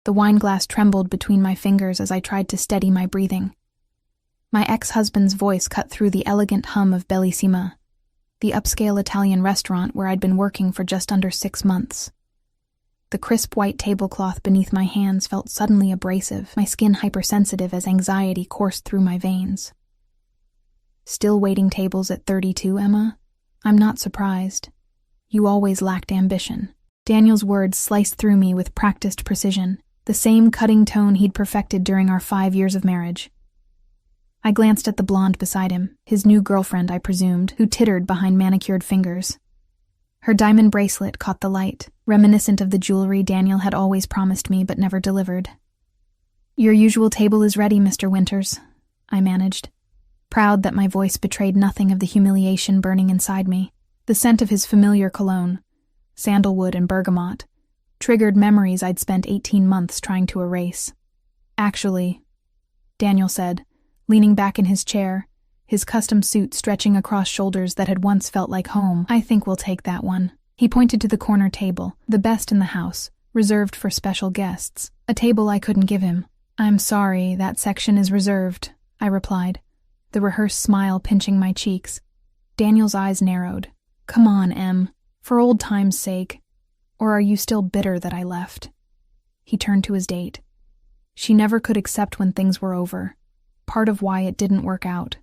The wine glass trembled between my fingers as I tried to steady my breathing. My ex-husband's voice cut through the elegant hum of Bellissima, the upscale Italian restaurant where I'd been working for just under 6 months. The crisp white tablecloth beneath my hands felt suddenly abrasive, my skin hypersensitive as anxiety coursed through my veins. Still waiting tables at 32, Emma? I'm not surprised. You always lacked ambition. Daniel's words sliced through me with practiced precision, the same cutting tone he'd perfected during our 5 years of marriage. I glanced at the blonde beside him, his new girlfriend, I presumed, who tittered behind manicured fingers. Her diamond bracelet caught the light, reminiscent of the jewelry Daniel had always promised me but never delivered. "Your usual table is ready, Mr. Winters," I managed, proud that my voice betrayed nothing of the humiliation burning inside me. The scent of his familiar cologne, sandalwood and bergamot, triggered memories I'd spent 18 months trying to erase. "Actually," Daniel said, leaning back in his chair, his custom suit stretching across shoulders that had once felt like home, "I think we'll take that one." He pointed to the corner table, the best in the house, reserved for special guests, a table I couldn't give him. "I'm sorry, that section is reserved," I replied, the rehearsed smile pinching my cheeks. Daniel's eyes narrowed. "Come on, Em, for old time's sake. Or are you still bitter that I left?" He turned to his date. She never could accept when things were over, part of why it didn't work out.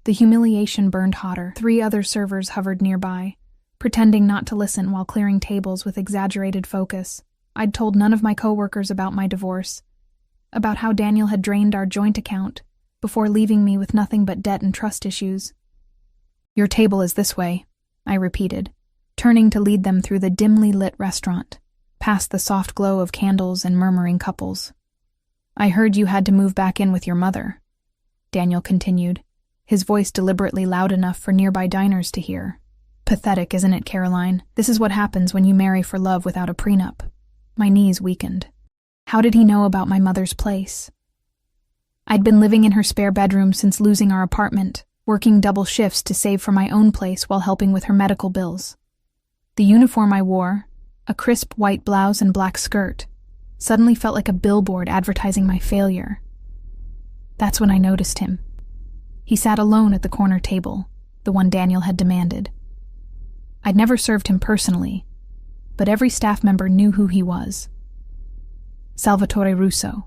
The humiliation burned hotter. 3 other servers hovered nearby, pretending not to listen while clearing tables with exaggerated focus. I'd told none of my coworkers about my divorce, about how Daniel had drained our joint account before leaving me with nothing but debt and trust issues. "Your table is this way," I repeated, turning to lead them through the dimly lit restaurant, past the soft glow of candles and murmuring couples. "I heard you had to move back in with your mother," Daniel continued, his voice deliberately loud enough for nearby diners to hear. "Pathetic, isn't it, Caroline? This is what happens when you marry for love without a prenup." My knees weakened. How did he know about my mother's place? I'd been living in her spare bedroom since losing our apartment, working double shifts to save for my own place while helping with her medical bills. The uniform I wore, a crisp white blouse and black skirt, suddenly felt like a billboard advertising my failure. That's when I noticed him. He sat alone at the corner table, the one Daniel had demanded. I'd never served him personally, but every staff member knew who he was. Salvatore Russo,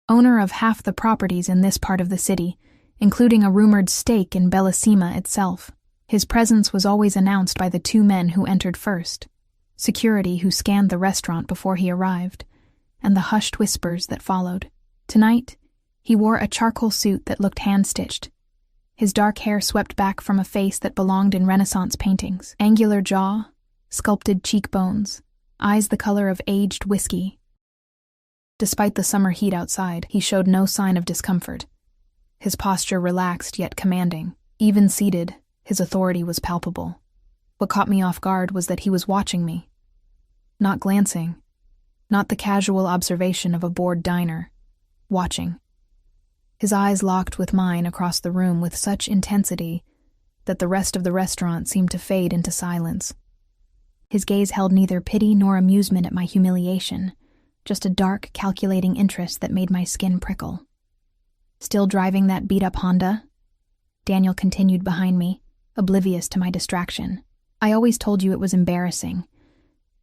owner of half the properties in this part of the city, including a rumored stake in Bellissima itself. His presence was always announced by the 2 men who entered first, security who scanned the restaurant before he arrived, and the hushed whispers that followed. Tonight, he wore a charcoal suit that looked hand-stitched, his dark hair swept back from a face that belonged in Renaissance paintings, angular jaw, sculpted cheekbones, eyes the color of aged whiskey. Despite the summer heat outside, he showed no sign of discomfort. His posture relaxed yet commanding. Even seated, his authority was palpable. What caught me off guard was that he was watching me. Not glancing, not the casual observation of a bored diner. Watching. His eyes locked with mine across the room with such intensity that the rest of the restaurant seemed to fade into silence. His gaze held neither pity nor amusement at my humiliation, just a dark, calculating interest that made my skin prickle. "Still driving that beat-up Honda?" Daniel continued behind me, oblivious to my distraction. "I always told you it was embarrassing.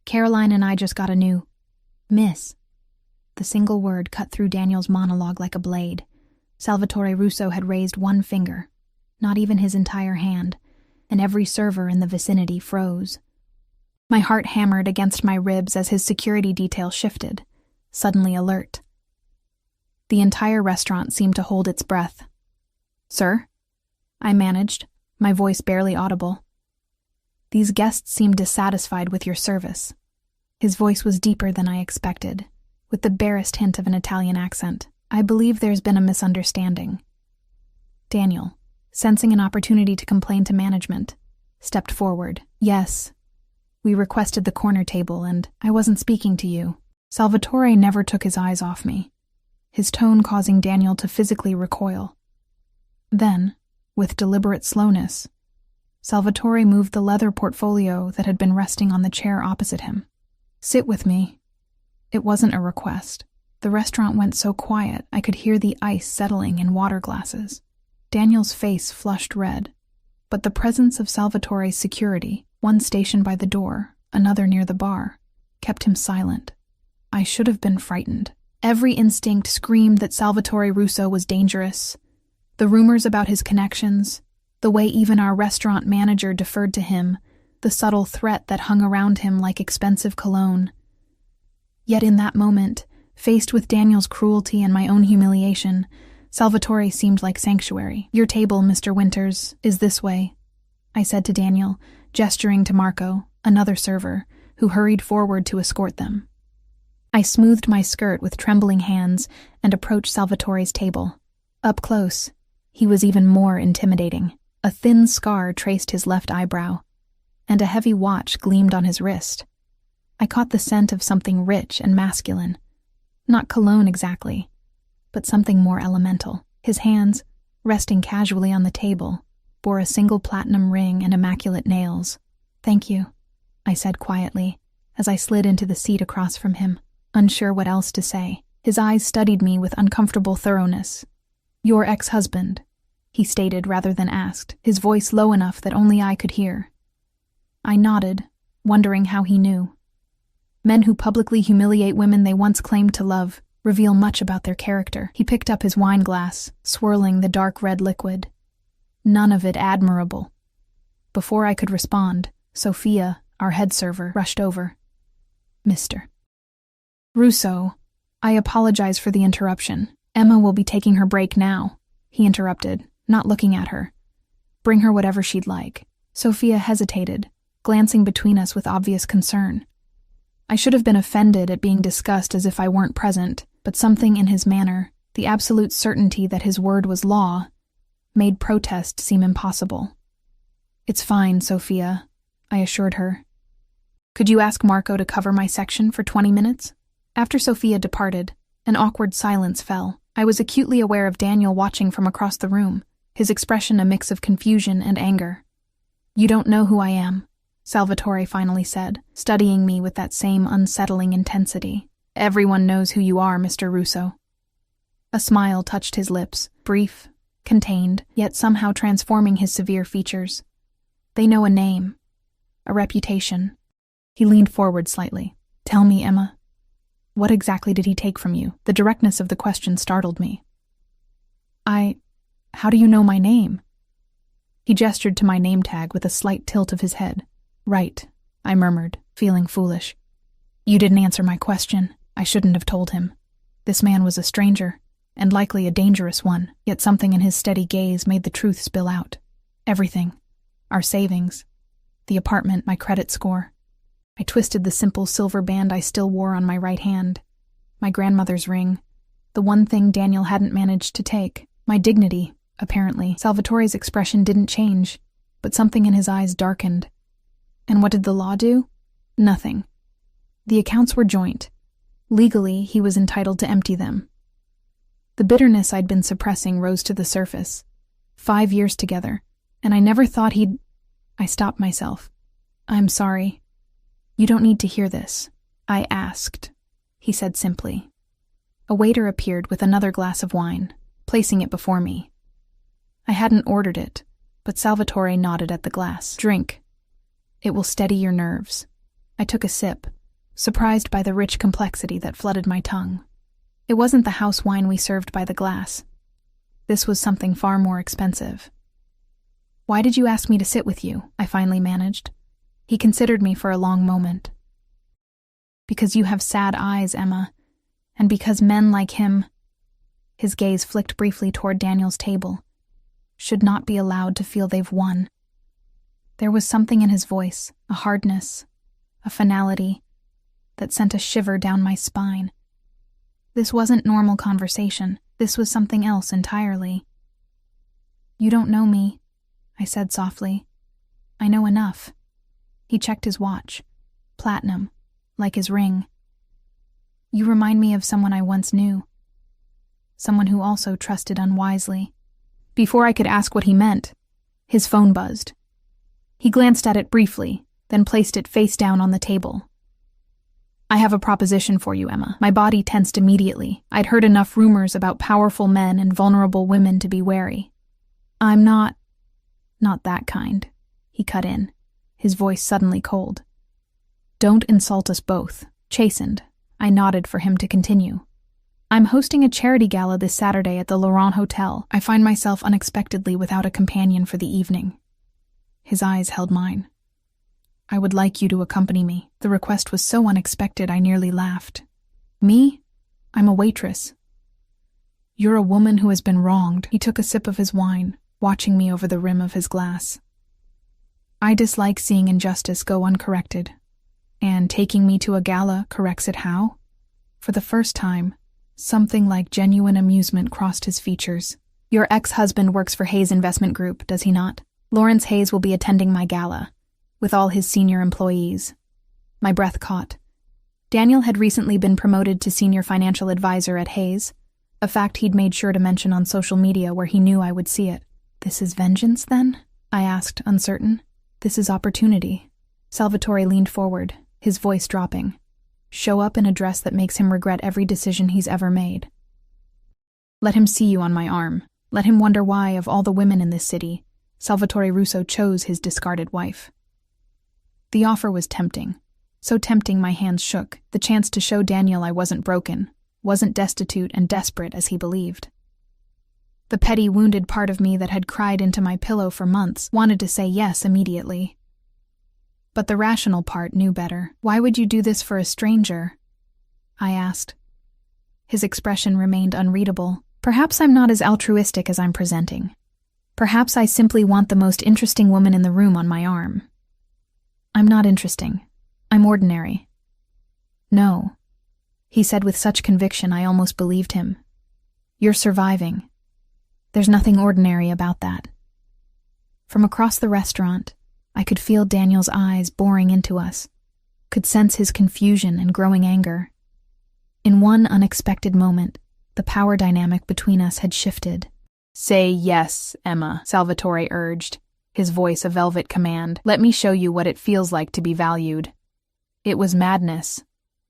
Caroline and I just got a new Miss." The single word cut through Daniel's monologue like a blade. Salvatore Russo had raised 1 finger, not even his entire hand, and every server in the vicinity froze. My heart hammered against my ribs as his security detail shifted, suddenly alert. The entire restaurant seemed to hold its breath. "Sir?" I managed, my voice barely audible. "These guests seem dissatisfied with your service." His voice was deeper than I expected, with the barest hint of an Italian accent. "I believe there's been a misunderstanding." Daniel, sensing an opportunity to complain to management, stepped forward. "Yes, we requested the corner table, and I wasn't speaking to you." Salvatore never took his eyes off me, his tone causing Daniel to physically recoil. Then, with deliberate slowness, Salvatore moved the leather portfolio that had been resting on the chair opposite him. "Sit with me." It wasn't a request. The restaurant went so quiet I could hear the ice settling in water glasses. Daniel's face flushed red, but the presence of Salvatore's security, one stationed by the door, another near the bar, kept him silent. I should have been frightened. Every instinct screamed that Salvatore Russo was dangerous. The rumors about his connections, the way even our restaurant manager deferred to him, the subtle threat that hung around him like expensive cologne. Yet in that moment, faced with Daniel's cruelty and my own humiliation, Salvatore seemed like sanctuary. "Your table, Mr. Winters, is this way," I said to Daniel, gesturing to Marco, another server, who hurried forward to escort them. I smoothed my skirt with trembling hands and approached Salvatore's table. Up close, he was even more intimidating. A thin scar traced his left eyebrow, and a heavy watch gleamed on his wrist. I caught the scent of something rich and masculine. Not cologne exactly, but something more elemental. His hands, resting casually on the table, bore a single platinum ring and immaculate nails. "Thank you," I said quietly, as I slid into the seat across from him, unsure what else to say. His eyes studied me with uncomfortable thoroughness. "Your ex-husband," he stated rather than asked, his voice low enough that only I could hear. I nodded, wondering how he knew. Men who publicly humiliate women they once claimed to love reveal much about their character. He picked up his wine glass, swirling the dark red liquid. None of it admirable. Before I could respond, Sophia, our head server, rushed over. "Mr. Russo, I apologize for the interruption. Emma will be taking her break now," he interrupted, not looking at her. "Bring her whatever she'd like." Sophia hesitated, glancing between us with obvious concern. I should have been offended at being discussed as if I weren't present, but something in his manner, the absolute certainty that his word was law, made protest seem impossible. "It's fine, Sophia," I assured her. "Could you ask Marco to cover my section for 20 minutes? After Sophia departed, an awkward silence fell. I was acutely aware of Daniel watching from across the room, his expression a mix of confusion and anger. "You don't know who I am," Salvatore finally said, studying me with that same unsettling intensity. "Everyone knows who you are, Mr. Russo." A smile touched his lips, brief, contained, yet somehow transforming his severe features. "They know a name, a reputation." He leaned forward slightly. "Tell me, Emma, what exactly did he take from you?" The directness of the question startled me. How do you know my name?" He gestured to my name tag with a slight tilt of his head. "Right," I murmured, feeling foolish. "You didn't answer my question. I shouldn't have told him. This man was a stranger, and likely a dangerous one, yet something in his steady gaze made the truth spill out. Everything. Our savings. The apartment, my credit score. I twisted the simple silver band I still wore on my right hand. My grandmother's ring. The one thing Daniel hadn't managed to take. My dignity, apparently. Salvatore's expression didn't change, but something in his eyes darkened. And what did the law do? Nothing. The accounts were joint. Legally, he was entitled to empty them. The bitterness I'd been suppressing rose to the surface. 5 years together, and I never thought he'd... I stopped myself. "I'm sorry. You don't need to hear this." "I asked," he said simply. A waiter appeared with another glass of wine, placing it before me. I hadn't ordered it, but Salvatore nodded at the glass. "Drink. It will steady your nerves." I took a sip, surprised by the rich complexity that flooded my tongue. It wasn't the house wine we served by the glass. This was something far more expensive. "Why did you ask me to sit with you?" I finally managed. He considered me for a long moment. "Because you have sad eyes, Emma, and because men like him," his gaze flicked briefly toward Daniel's table, "should not be allowed to feel they've won." There was something in his voice, a hardness, a finality, that sent a shiver down my spine. This wasn't normal conversation. This was something else entirely. "You don't know me," I said softly. "I know enough." He checked his watch. Platinum, like his ring. "You remind me of someone I once knew. Someone who also trusted unwisely." Before I could ask what he meant, his phone buzzed. He glanced at it briefly, then placed it face down on the table. I have a proposition for you, Emma. My body tensed immediately. I'd heard enough rumors about powerful men and vulnerable women to be wary. I'm not that kind, he cut in, his voice suddenly cold. Don't insult us both. Chastened, I nodded for him to continue. I'm hosting a charity gala this Saturday at the Laurent Hotel. I find myself unexpectedly without a companion for the evening. His eyes held mine. I would like you to accompany me. The request was so unexpected I nearly laughed. Me? I'm a waitress. You're a woman who has been wronged. He took a sip of his wine, watching me over the rim of his glass. I dislike seeing injustice go uncorrected. And taking me to a gala corrects it how? For the first time, something like genuine amusement crossed his features. Your ex-husband works for Hayes Investment Group, does he not? Lawrence Hayes will be attending my gala, with all his senior employees. My breath caught. Daniel had recently been promoted to senior financial advisor at Hayes, a fact he'd made sure to mention on social media where he knew I would see it. This is vengeance, then? I asked, uncertain. This is opportunity. Salvatore leaned forward, his voice dropping. Show up in a dress that makes him regret every decision he's ever made. Let him see you on my arm. Let him wonder why, of all the women in this city, Salvatore Russo chose his discarded wife. The offer was tempting. So tempting my hands shook, the chance to show Daniel I wasn't broken, wasn't destitute and desperate as he believed. The petty, wounded part of me that had cried into my pillow for months wanted to say yes immediately. But the rational part knew better. Why would you do this for a stranger? I asked. His expression remained unreadable. Perhaps I'm not as altruistic as I'm presenting. Perhaps I simply want the most interesting woman in the room on my arm. I'm not interesting. I'm ordinary. No, he said with such conviction I almost believed him. You're surviving. There's nothing ordinary about that. From across the restaurant, I could feel Daniel's eyes boring into us, could sense his confusion and growing anger. In one unexpected moment, the power dynamic between us had shifted. Say yes, Emma, Salvatore urged, his voice a velvet command. Let me show you what it feels like to be valued. It was madness,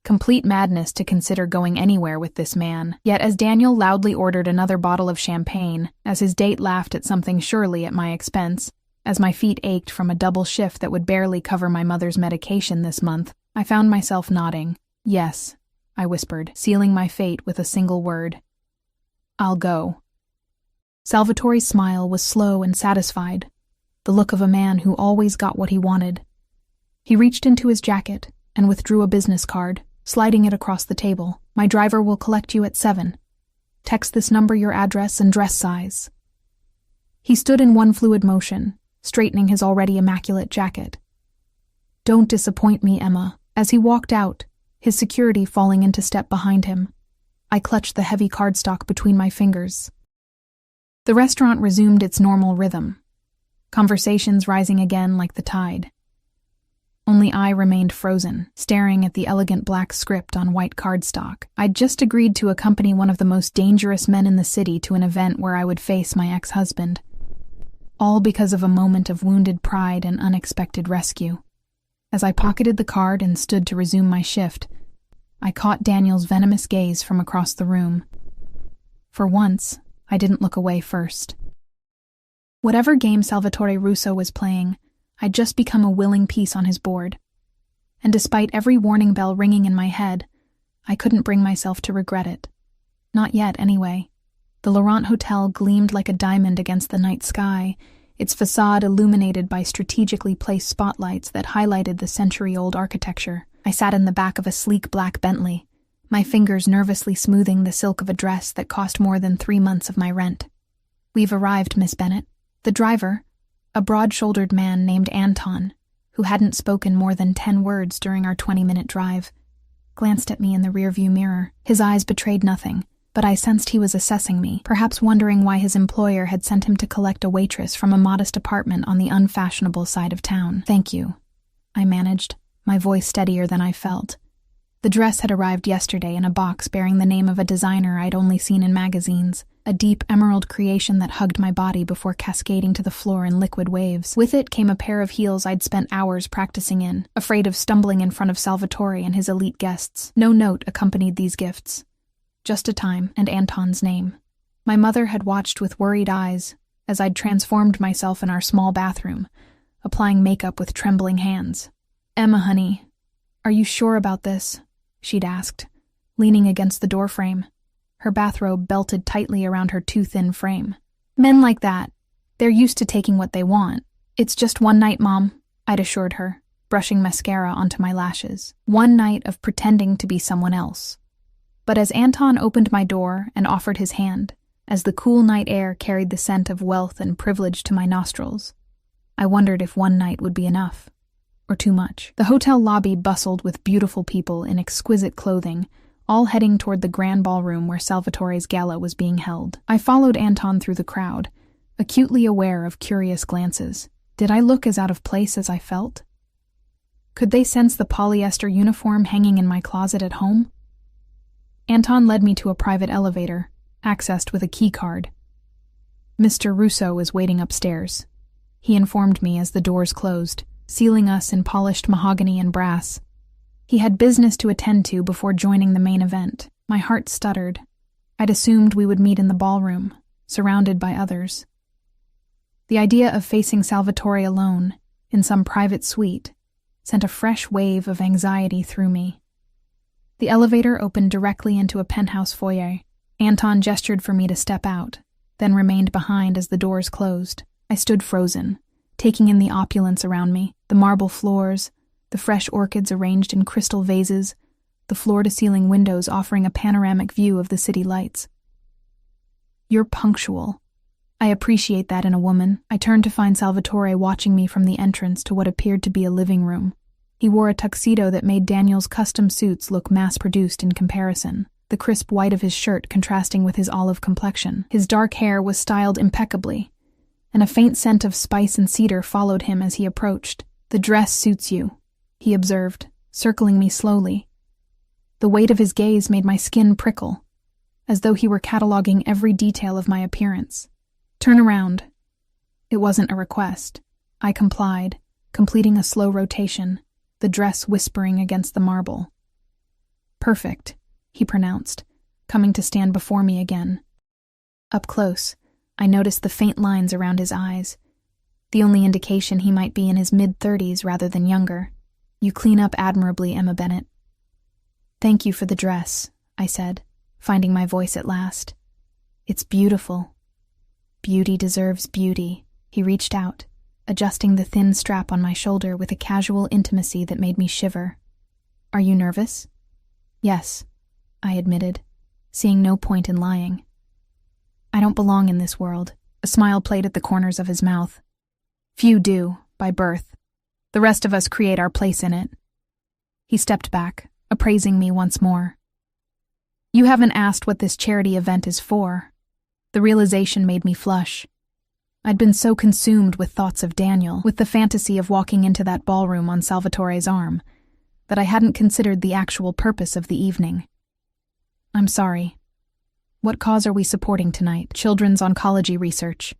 complete madness to consider going anywhere with this man. Yet as Daniel loudly ordered another bottle of champagne, as his date laughed at something surely at my expense, as my feet ached from a double shift that would barely cover my mother's medication this month, I found myself nodding. Yes, I whispered, sealing my fate with a single word. I'll go. Salvatore's smile was slow and satisfied, the look of a man who always got what he wanted. He reached into his jacket and withdrew a business card, sliding it across the table. My driver will collect you at 7. Text this number your address and dress size. He stood in one fluid motion, straightening his already immaculate jacket. Don't disappoint me, Emma. As he walked out, his security falling into step behind him, I clutched the heavy cardstock between my fingers. The restaurant resumed its normal rhythm, conversations rising again like the tide. Only I remained frozen, staring at the elegant black script on white cardstock. I'd just agreed to accompany one of the most dangerous men in the city to an event where I would face my ex-husband. All because of a moment of wounded pride and unexpected rescue. As I pocketed the card and stood to resume my shift, I caught Daniel's venomous gaze from across the room. For once, I didn't look away first. Whatever game Salvatore Russo was playing, I'd just become a willing piece on his board. And despite every warning bell ringing in my head, I couldn't bring myself to regret it. Not yet, anyway. The Laurent Hotel gleamed like a diamond against the night sky, its facade illuminated by strategically placed spotlights that highlighted the century-old architecture. I sat in the back of a sleek black Bentley, my fingers nervously smoothing the silk of a dress that cost more than 3 months of my rent. We've arrived, Miss Bennett. The driver, a broad-shouldered man named Anton, who hadn't spoken more than 10 words during our 20-minute drive, glanced at me in the rearview mirror. His eyes betrayed nothing, but I sensed he was assessing me, perhaps wondering why his employer had sent him to collect a waitress from a modest apartment on the unfashionable side of town. Thank you, I managed, my voice steadier than I felt. The dress had arrived yesterday in a box bearing the name of a designer I'd only seen in magazines, a deep emerald creation that hugged my body before cascading to the floor in liquid waves. With it came a pair of heels I'd spent hours practicing in, afraid of stumbling in front of Salvatore and his elite guests. No note accompanied these gifts, just a time and Anton's name. My mother had watched with worried eyes as I'd transformed myself in our small bathroom, applying makeup with trembling hands. "Emma, honey, are you sure about this?" she'd asked, leaning against the doorframe, her bathrobe belted tightly around her too-thin frame. "Men like that, they're used to taking what they want. It's just one night, Mom," I'd assured her, brushing mascara onto my lashes. One night of pretending to be someone else. But as Anton opened my door and offered his hand, as the cool night air carried the scent of wealth and privilege to my nostrils, I wondered if one night would be enough. Or too much. The hotel lobby bustled with beautiful people in exquisite clothing, all heading toward the grand ballroom where Salvatore's gala was being held. I followed Anton through the crowd, acutely aware of curious glances. Did I look as out of place as I felt? Could they sense the polyester uniform hanging in my closet at home? Anton led me to a private elevator, accessed with a key card. "Mr. Russo is waiting upstairs," he informed me as the doors closed, sealing us in polished mahogany and brass. He had business to attend to before joining the main event. My heart stuttered. I'd assumed we would meet in the ballroom, surrounded by others. The idea of facing Salvatore alone, in some private suite, sent a fresh wave of anxiety through me. The elevator opened directly into a penthouse foyer. Anton gestured for me to step out, then remained behind as the doors closed. I stood frozen, taking in the opulence around me, the marble floors, the fresh orchids arranged in crystal vases, the floor-to-ceiling windows offering a panoramic view of the city lights. "You're punctual. I appreciate that in a woman." I turned to find Salvatore watching me from the entrance to what appeared to be a living room. He wore a tuxedo that made Daniel's custom suits look mass-produced in comparison, the crisp white of his shirt contrasting with his olive complexion. His dark hair was styled impeccably, and a faint scent of spice and cedar followed him as he approached. "The dress suits you," he observed, circling me slowly. The weight of his gaze made my skin prickle, as though he were cataloging every detail of my appearance. "Turn around." It wasn't a request. I complied, completing a slow rotation, the dress whispering against the marble. "Perfect," he pronounced, coming to stand before me again. Up close, I noticed the faint lines around his eyes, the only indication he might be in his mid-30s rather than younger. "You clean up admirably, Emma Bennett." "Thank you for the dress," I said, finding my voice at last. "It's beautiful." "Beauty deserves beauty." He reached out, adjusting the thin strap on my shoulder with a casual intimacy that made me shiver. "Are you nervous?" "Yes," I admitted, seeing no point in lying. "I don't belong in this world." A smile played at the corners of his mouth. "Few do, by birth. The rest of us create our place in it." He stepped back, appraising me once more. "You haven't asked what this charity event is for." The realization made me flush. I'd been so consumed with thoughts of Daniel, with the fantasy of walking into that ballroom on Salvatore's arm, that I hadn't considered the actual purpose of the evening. "I'm sorry. What cause are we supporting tonight?" "Children's oncology research."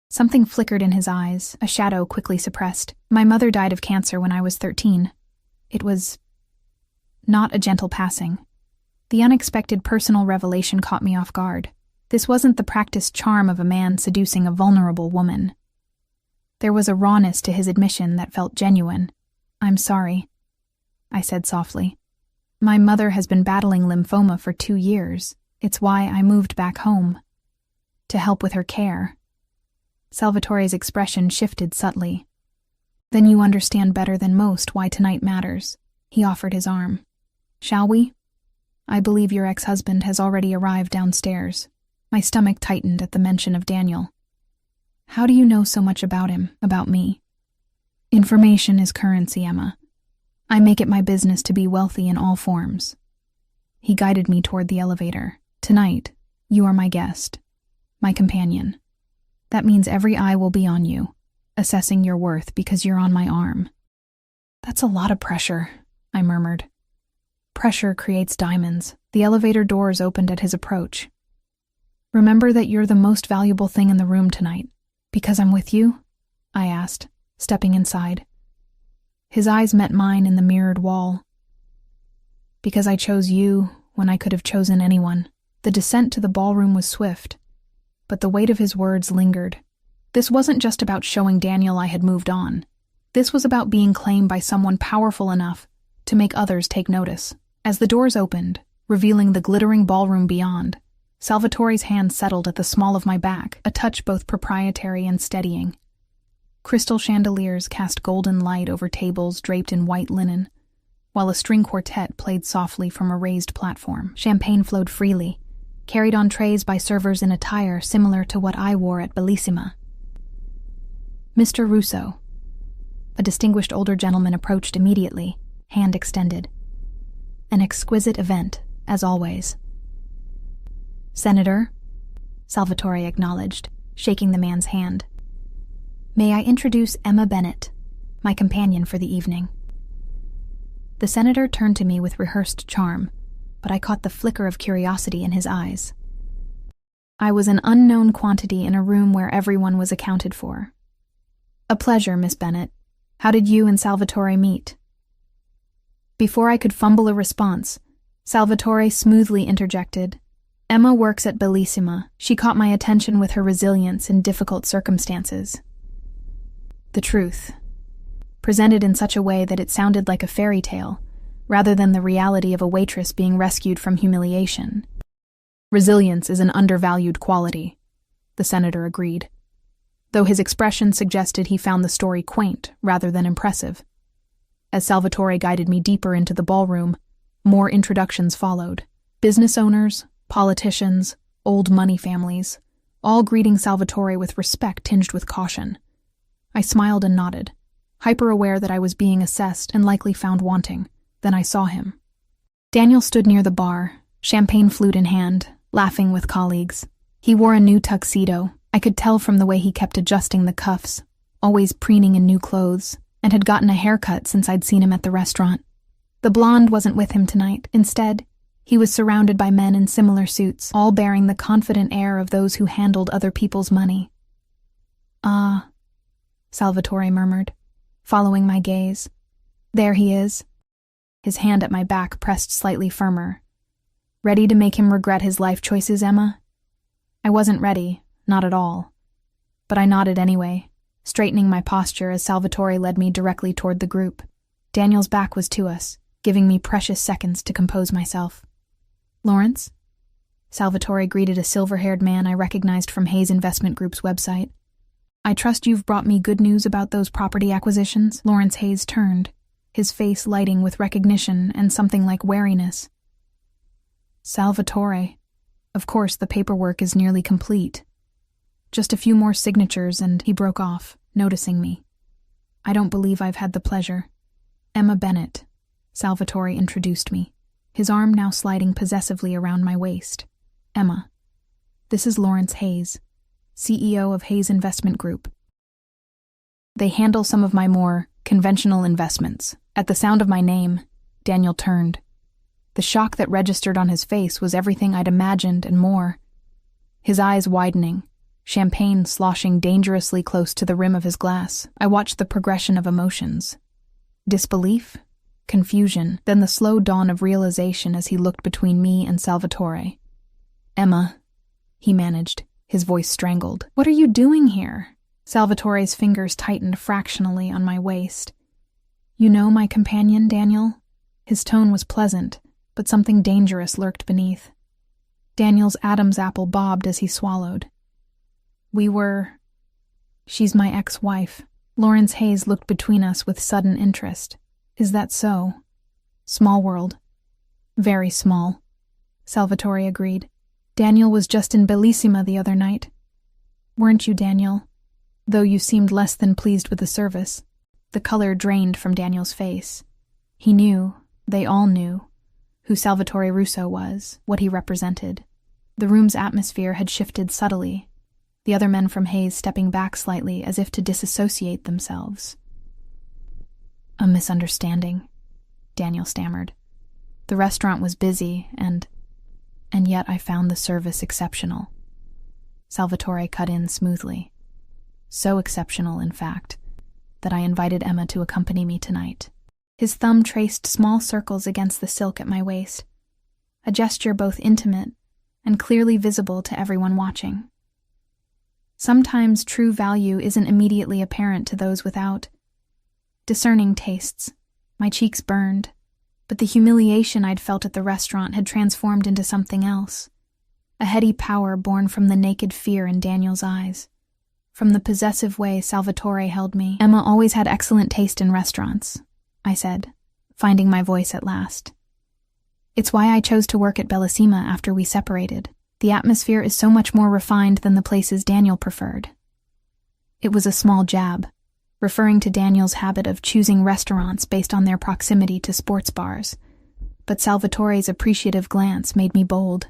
Something flickered in his eyes, a shadow quickly suppressed. "My mother died of cancer when I was 13. It was not a gentle passing. The unexpected personal revelation caught me off guard. This wasn't the practiced charm of a man seducing a vulnerable woman. There was a rawness to his admission that felt genuine. "I'm sorry," I said softly. "My mother has been battling lymphoma for 2 years. It's why I moved back home. To help with her care." Salvatore's expression shifted subtly. "Then you understand better than most why tonight matters." He offered his arm. "Shall we? I believe your ex-husband has already arrived downstairs." My stomach tightened at the mention of Daniel. "How do you know so much about him, about me?" "Information is currency, Emma. I make it my business to be wealthy in all forms." He guided me toward the elevator. "Tonight, you are my guest, my companion. That means every eye will be on you, assessing your worth because you're on my arm." "That's a lot of pressure," I murmured. Pressure creates diamonds. The elevator doors opened at his approach. "Remember that you're the most valuable thing in the room tonight. Because I'm with you?" I asked, stepping inside. His eyes met mine in the mirrored wall. "Because I chose you when I could have chosen anyone." The descent to the ballroom was swift, but the weight of his words lingered. This wasn't just about showing Daniel I had moved on. This was about being claimed by someone powerful enough to make others take notice. As the doors opened, revealing the glittering ballroom beyond, Salvatore's hand settled at the small of my back, a touch both proprietary and steadying. Crystal chandeliers cast golden light over tables draped in white linen, while a string quartet played softly from a raised platform. Champagne flowed freely, carried on trays by servers in attire similar to what I wore at Bellissima. "Mr. Russo." A distinguished older gentleman approached immediately, hand extended. "An exquisite event, as always." "Senator," Salvatore acknowledged, shaking the man's hand. "May I introduce Emma Bennett, my companion for the evening." The senator turned to me with rehearsed charm, but I caught the flicker of curiosity in his eyes. I was an unknown quantity in a room where everyone was accounted for. "A pleasure, Miss Bennett. How did you and Salvatore meet?" Before I could fumble a response, Salvatore smoothly interjected. "Emma works at Bellissima. She caught my attention with her resilience in difficult circumstances." The truth, presented in such a way that it sounded like a fairy tale, rather than the reality of a waitress being rescued from humiliation. "Resilience is an undervalued quality," the senator agreed, though his expression suggested he found the story quaint rather than impressive. As Salvatore guided me deeper into the ballroom, more introductions followed. Business owners, politicians, old money families, all greeting Salvatore with respect tinged with caution. I smiled and nodded, hyper-aware that I was being assessed and likely found wanting. Then I saw him. Daniel stood near the bar, champagne flute in hand, laughing with colleagues. He wore a new tuxedo. I could tell from the way he kept adjusting the cuffs, always preening in new clothes, and had gotten a haircut since I'd seen him at the restaurant. The blonde wasn't with him tonight. Instead, he was surrounded by men in similar suits, all bearing the confident air of those who handled other people's money. "Ah," Salvatore murmured, following my gaze. "There he is." His hand at my back pressed slightly firmer. "Ready to make him regret his life choices, Emma?" I wasn't ready, not at all. But I nodded anyway, straightening my posture as Salvatore led me directly toward the group. Daniel's back was to us, giving me precious seconds to compose myself. "Lawrence?" Salvatore greeted a silver-haired man I recognized from Hayes Investment Group's website. "I trust you've brought me good news about those property acquisitions?" Lawrence Hayes turned, his face lighting with recognition and something like wariness. "Salvatore, of course the paperwork is nearly complete. Just a few more signatures," and he broke off, noticing me. "I don't believe I've had the pleasure." "Emma Bennett," Salvatore introduced me, his arm now sliding possessively around my waist. "Emma, this is Lawrence Hayes, CEO of Hayes Investment Group. They handle some of my more conventional investments." At the sound of my name, Daniel turned. The shock that registered on his face was everything I'd imagined and more. His eyes widening, champagne sloshing dangerously close to the rim of his glass, I watched the progression of emotions. Disbelief, confusion, then the slow dawn of realization as he looked between me and Salvatore. "Emma," he managed, his voice strangled. "What are you doing here?" Salvatore's fingers tightened fractionally on my waist. "You know my companion, Daniel?" His tone was pleasant, but something dangerous lurked beneath. Daniel's Adam's apple bobbed as he swallowed. She's my ex-wife." Lawrence Hayes looked between us with sudden interest. "Is that so?" "Small world." "Very small," Salvatore agreed. "Daniel was just in Bellissima the other night. Weren't you, Daniel? Though you seemed less than pleased with the service." The color drained from Daniel's face. He knew, they all knew, who Salvatore Russo was, what he represented. The room's atmosphere had shifted subtly, the other men from Hayes stepping back slightly as if to disassociate themselves. "A misunderstanding," Daniel stammered. The restaurant was busy, and yet I found the service exceptional. Salvatore cut in smoothly. So exceptional, in fact, that I invited Emma to accompany me tonight. His thumb traced small circles against the silk at my waist, a gesture both intimate and clearly visible to everyone watching. Sometimes true value isn't immediately apparent to those without. Discerning tastes. My cheeks burned, but the humiliation I'd felt at the restaurant had transformed into something else. A heady power born from the naked fear in Daniel's eyes. From the possessive way Salvatore held me. Emma always had excellent taste in restaurants, I said, finding my voice at last. It's why I chose to work at Bellissima after we separated. The atmosphere is so much more refined than the places Daniel preferred. It was a small jab, referring to Daniel's habit of choosing restaurants based on their proximity to sports bars, but Salvatore's appreciative glance made me bold.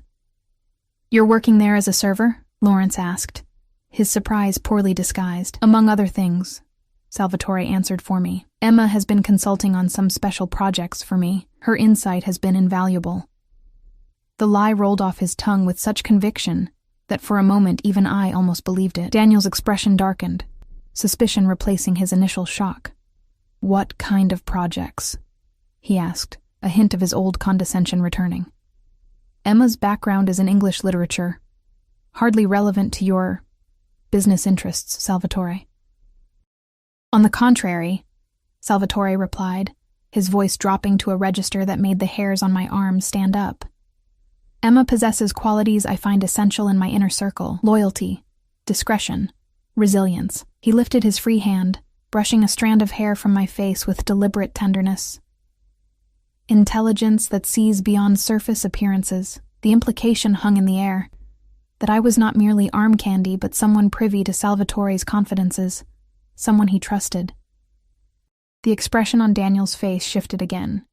"You're working there as a server?" Lawrence asked, his surprise poorly disguised. "Among other things," Salvatore answered for me. "Emma has been consulting on some special projects for me. Her insight has been invaluable." The lie rolled off his tongue with such conviction that for a moment even I almost believed it. Daniel's expression darkened, suspicion replacing his initial shock. "What kind of projects?" he asked, a hint of his old condescension returning. "Emma's background is in English literature. Hardly relevant to your business interests, Salvatore." "On the contrary," Salvatore replied, his voice dropping to a register that made the hairs on my arms stand up. "Emma possesses qualities I find essential in my inner circle: loyalty, discretion, resilience." He lifted his free hand, brushing a strand of hair from my face with deliberate tenderness. "Intelligence that sees beyond surface appearances." The implication hung in the air, that I was not merely arm candy but someone privy to Salvatore's confidences, someone he trusted. The expression on Daniel's face shifted again,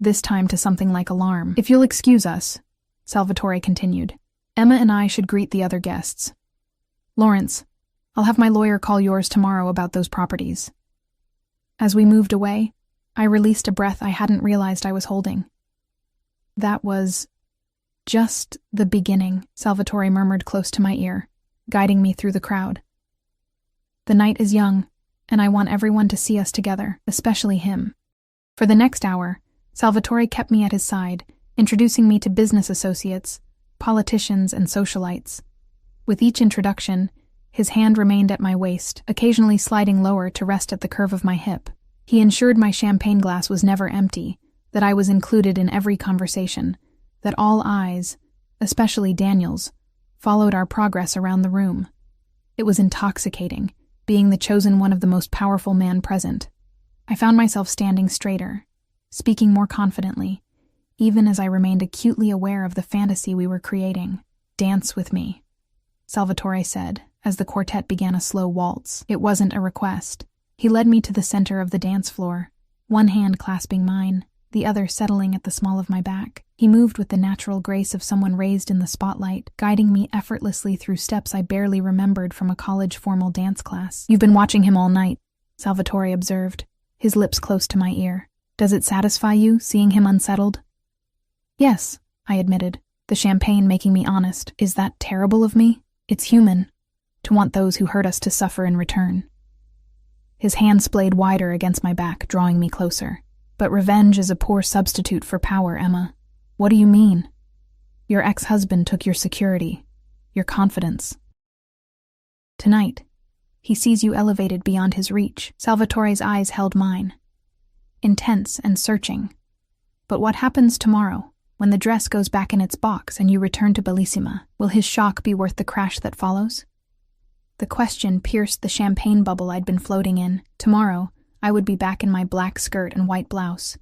this time to something like alarm. "If you'll excuse us," Salvatore continued, "Emma and I should greet the other guests. Lawrence, I'll have my lawyer call yours tomorrow about those properties." As we moved away, I released a breath I hadn't realized I was holding. "That was just the beginning," Salvatore murmured close to my ear, guiding me through the crowd. "The night is young, and I want everyone to see us together, especially him." For the next hour, Salvatore kept me at his side, introducing me to business associates, politicians, and socialites. With each introduction, his hand remained at my waist, occasionally sliding lower to rest at the curve of my hip. He ensured my champagne glass was never empty, that I was included in every conversation, that all eyes, especially Daniel's, followed our progress around the room. It was intoxicating, being the chosen one of the most powerful man present. I found myself standing straighter, speaking more confidently, even as I remained acutely aware of the fantasy we were creating. "Dance with me," Salvatore said, as the quartet began a slow waltz. It wasn't a request. He led me to the center of the dance floor, one hand clasping mine, the other settling at the small of my back. He moved with the natural grace of someone raised in the spotlight, guiding me effortlessly through steps I barely remembered from a college formal dance class. "You've been watching him all night," Salvatore observed, his lips close to my ear. "Does it satisfy you, seeing him unsettled?" "Yes," I admitted, the champagne making me honest. "Is that terrible of me? It's human, to want those who hurt us to suffer in return." His hand splayed wider against my back, drawing me closer. "But revenge is a poor substitute for power, Emma." "What do you mean?" "Your ex-husband took your security, your confidence. Tonight, he sees you elevated beyond his reach." Salvatore's eyes held mine, intense and searching. "But what happens tomorrow, when the dress goes back in its box and you return to Bellissima? Will his shock be worth the crash that follows?" The question pierced the champagne bubble I'd been floating in. Tomorrow, I would be back in my black skirt and white blouse.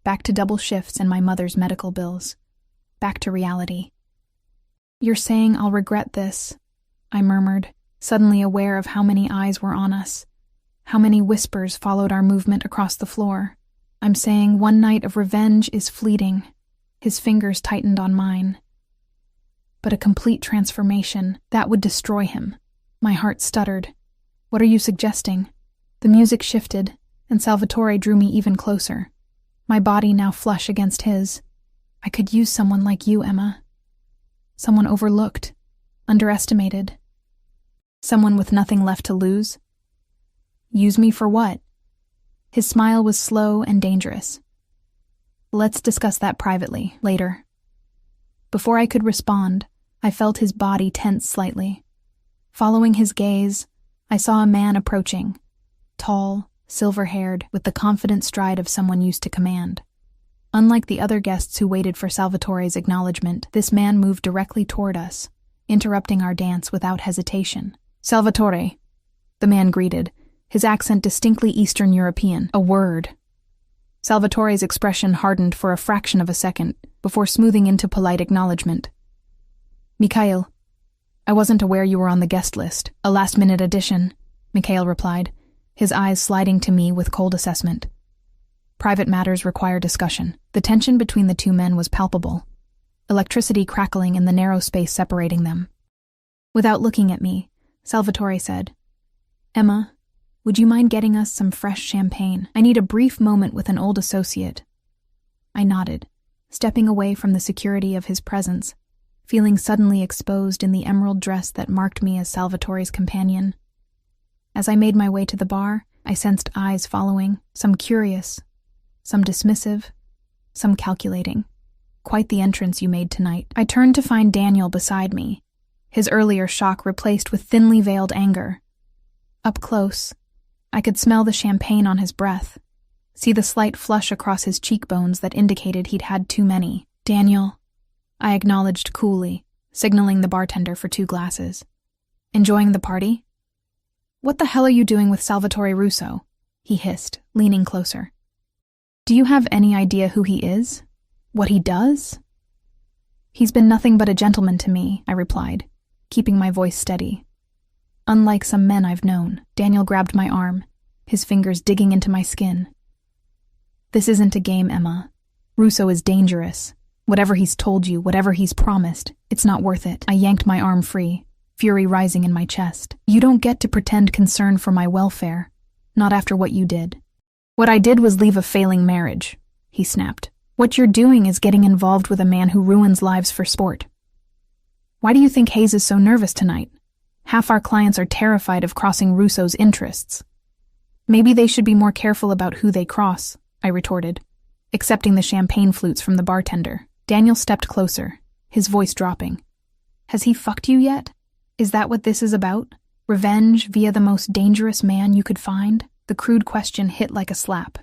Back to double shifts and my mother's medical bills. Back to reality. "You're saying I'll regret this," I murmured, suddenly aware of how many eyes were on us, how many whispers followed our movement across the floor. "I'm saying one night of revenge is fleeting." His fingers tightened on mine. "But a complete transformation, that would destroy him." My heart stuttered. "What are you suggesting?" The music shifted, and Salvatore drew me even closer. my body now flush against his. I could use someone like you, Emma. Someone overlooked, underestimated. Someone with nothing left to lose. Use me for what? His smile was slow and dangerous. Let's discuss that privately, later. Before I could respond, I felt his body tense slightly. Following his gaze, I saw a man approaching, tall, silver-haired, with the confident stride of someone used to command. Unlike the other guests who waited for Salvatore's acknowledgement, this man moved directly toward us, interrupting our dance without hesitation. "Salvatore," the man greeted, his accent distinctly Eastern European. "A word." Salvatore's expression hardened for a fraction of a second, before smoothing into polite acknowledgement. "Mikhail, I wasn't aware you were on the guest list. A last-minute addition," Mikhail replied, his eyes sliding to me with cold assessment. "Private matters require discussion." The tension between the two men was palpable, electricity crackling in the narrow space separating them. Without looking at me, Salvatore said, "Emma, would you mind getting us some fresh champagne? I need a brief moment with an old associate." I nodded, stepping away from the security of his presence, feeling suddenly exposed in the emerald dress that marked me as Salvatore's companion. As I made my way to the bar, I sensed eyes following, some curious, some dismissive, some calculating. Quite the entrance you made tonight. I turned to find Daniel beside me, his earlier shock replaced with thinly veiled anger. Up close, I could smell the champagne on his breath, see the slight flush across his cheekbones that indicated he'd had too many. "Daniel," I acknowledged coolly, signaling the bartender for 2 glasses. "Enjoying the party?" "What the hell are you doing with Salvatore Russo?" he hissed, leaning closer. "Do you have any idea who he is? What he does?" "He's been nothing but a gentleman to me," I replied, keeping my voice steady. "Unlike some men I've known." Daniel grabbed my arm, his fingers digging into my skin. "This isn't a game, Emma. Russo is dangerous. Whatever he's told you, whatever he's promised, it's not worth it." I yanked my arm free, fury rising in my chest. "You don't get to pretend concern for my welfare, not after what you did." "What I did was leave a failing marriage," he snapped. "What you're doing is getting involved with a man who ruins lives for sport. Why do you think Hayes is so nervous tonight? Half our clients are terrified of crossing Russo's interests." "Maybe they should be more careful about who they cross," I retorted, accepting the champagne flutes from the bartender. Daniel stepped closer, his voice dropping. "Has he fucked you yet? Is that what this is about? Revenge via the most dangerous man you could find?" The crude question hit like a slap.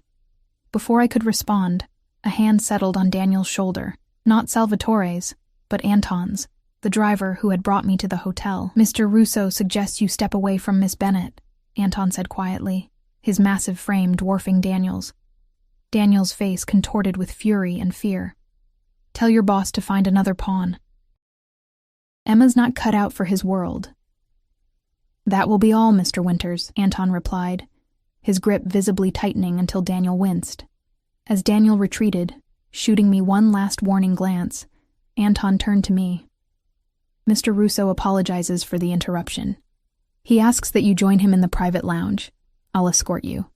Before I could respond, a hand settled on Daniel's shoulder, not Salvatore's, but Anton's, the driver who had brought me to the hotel. "Mr. Russo suggests you step away from Miss Bennett," Anton said quietly, his massive frame dwarfing Daniel's. Daniel's face contorted with fury and fear. "Tell your boss to find another pawn." "Emma's not cut out for his world." "That will be all, Mr. Winters," Anton replied, his grip visibly tightening until Daniel winced. As Daniel retreated, shooting me one last warning glance, Anton turned to me. "Mr. Russo apologizes for the interruption. He asks that you join him in the private lounge. I'll escort you."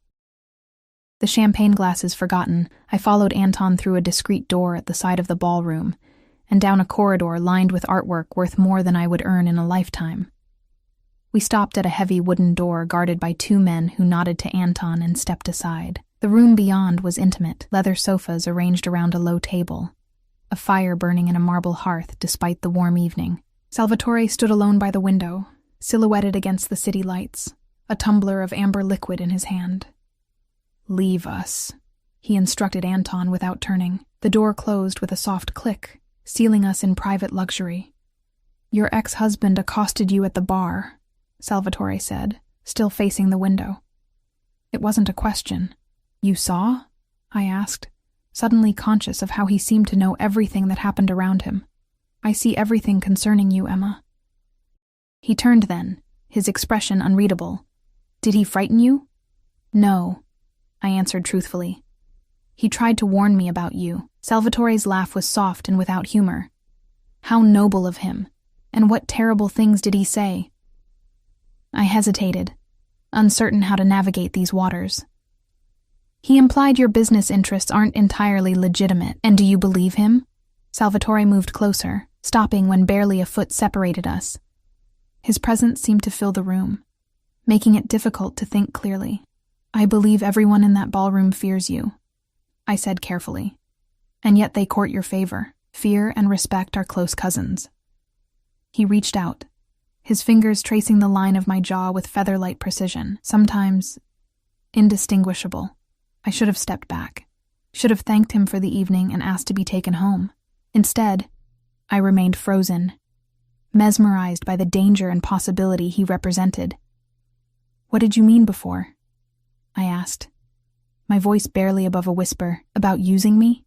The champagne glasses forgotten, I followed Anton through a discreet door at the side of the ballroom, and down a corridor lined with artwork worth more than I would earn in a lifetime. We stopped at a heavy wooden door guarded by 2 men who nodded to Anton and stepped aside. The room beyond was intimate, leather sofas arranged around a low table, a fire burning in a marble hearth despite the warm evening. Salvatore stood alone by the window, silhouetted against the city lights, a tumbler of amber liquid in his hand. "Leave us," he instructed Anton without turning. The door closed with a soft click, sealing us in private luxury. "Your ex-husband accosted you at the bar," Salvatore said, still facing the window. It wasn't a question. "You saw?" I asked, suddenly conscious of how he seemed to know everything that happened around him. "I see everything concerning you, Emma." He turned then, his expression unreadable. "Did he frighten you?" "No," I answered truthfully. "He tried to warn me about you." Salvatore's laugh was soft and without humor. "How noble of him, and what terrible things did he say?" I hesitated, uncertain how to navigate these waters. He implied your business interests aren't entirely legitimate. And do you believe him? Salvatore moved closer, stopping when barely a foot separated us. His presence seemed to fill the room, making it difficult to think clearly. I believe everyone in that ballroom fears you, I said carefully. And yet they court your favor. Fear and respect are close cousins. He reached out, his fingers tracing the line of my jaw with feather-light precision, sometimes indistinguishable. I should have stepped back, should have thanked him for the evening and asked to be taken home. Instead, I remained frozen, mesmerized by the danger and possibility he represented. What did you mean before? I asked, my voice barely above a whisper. About using me?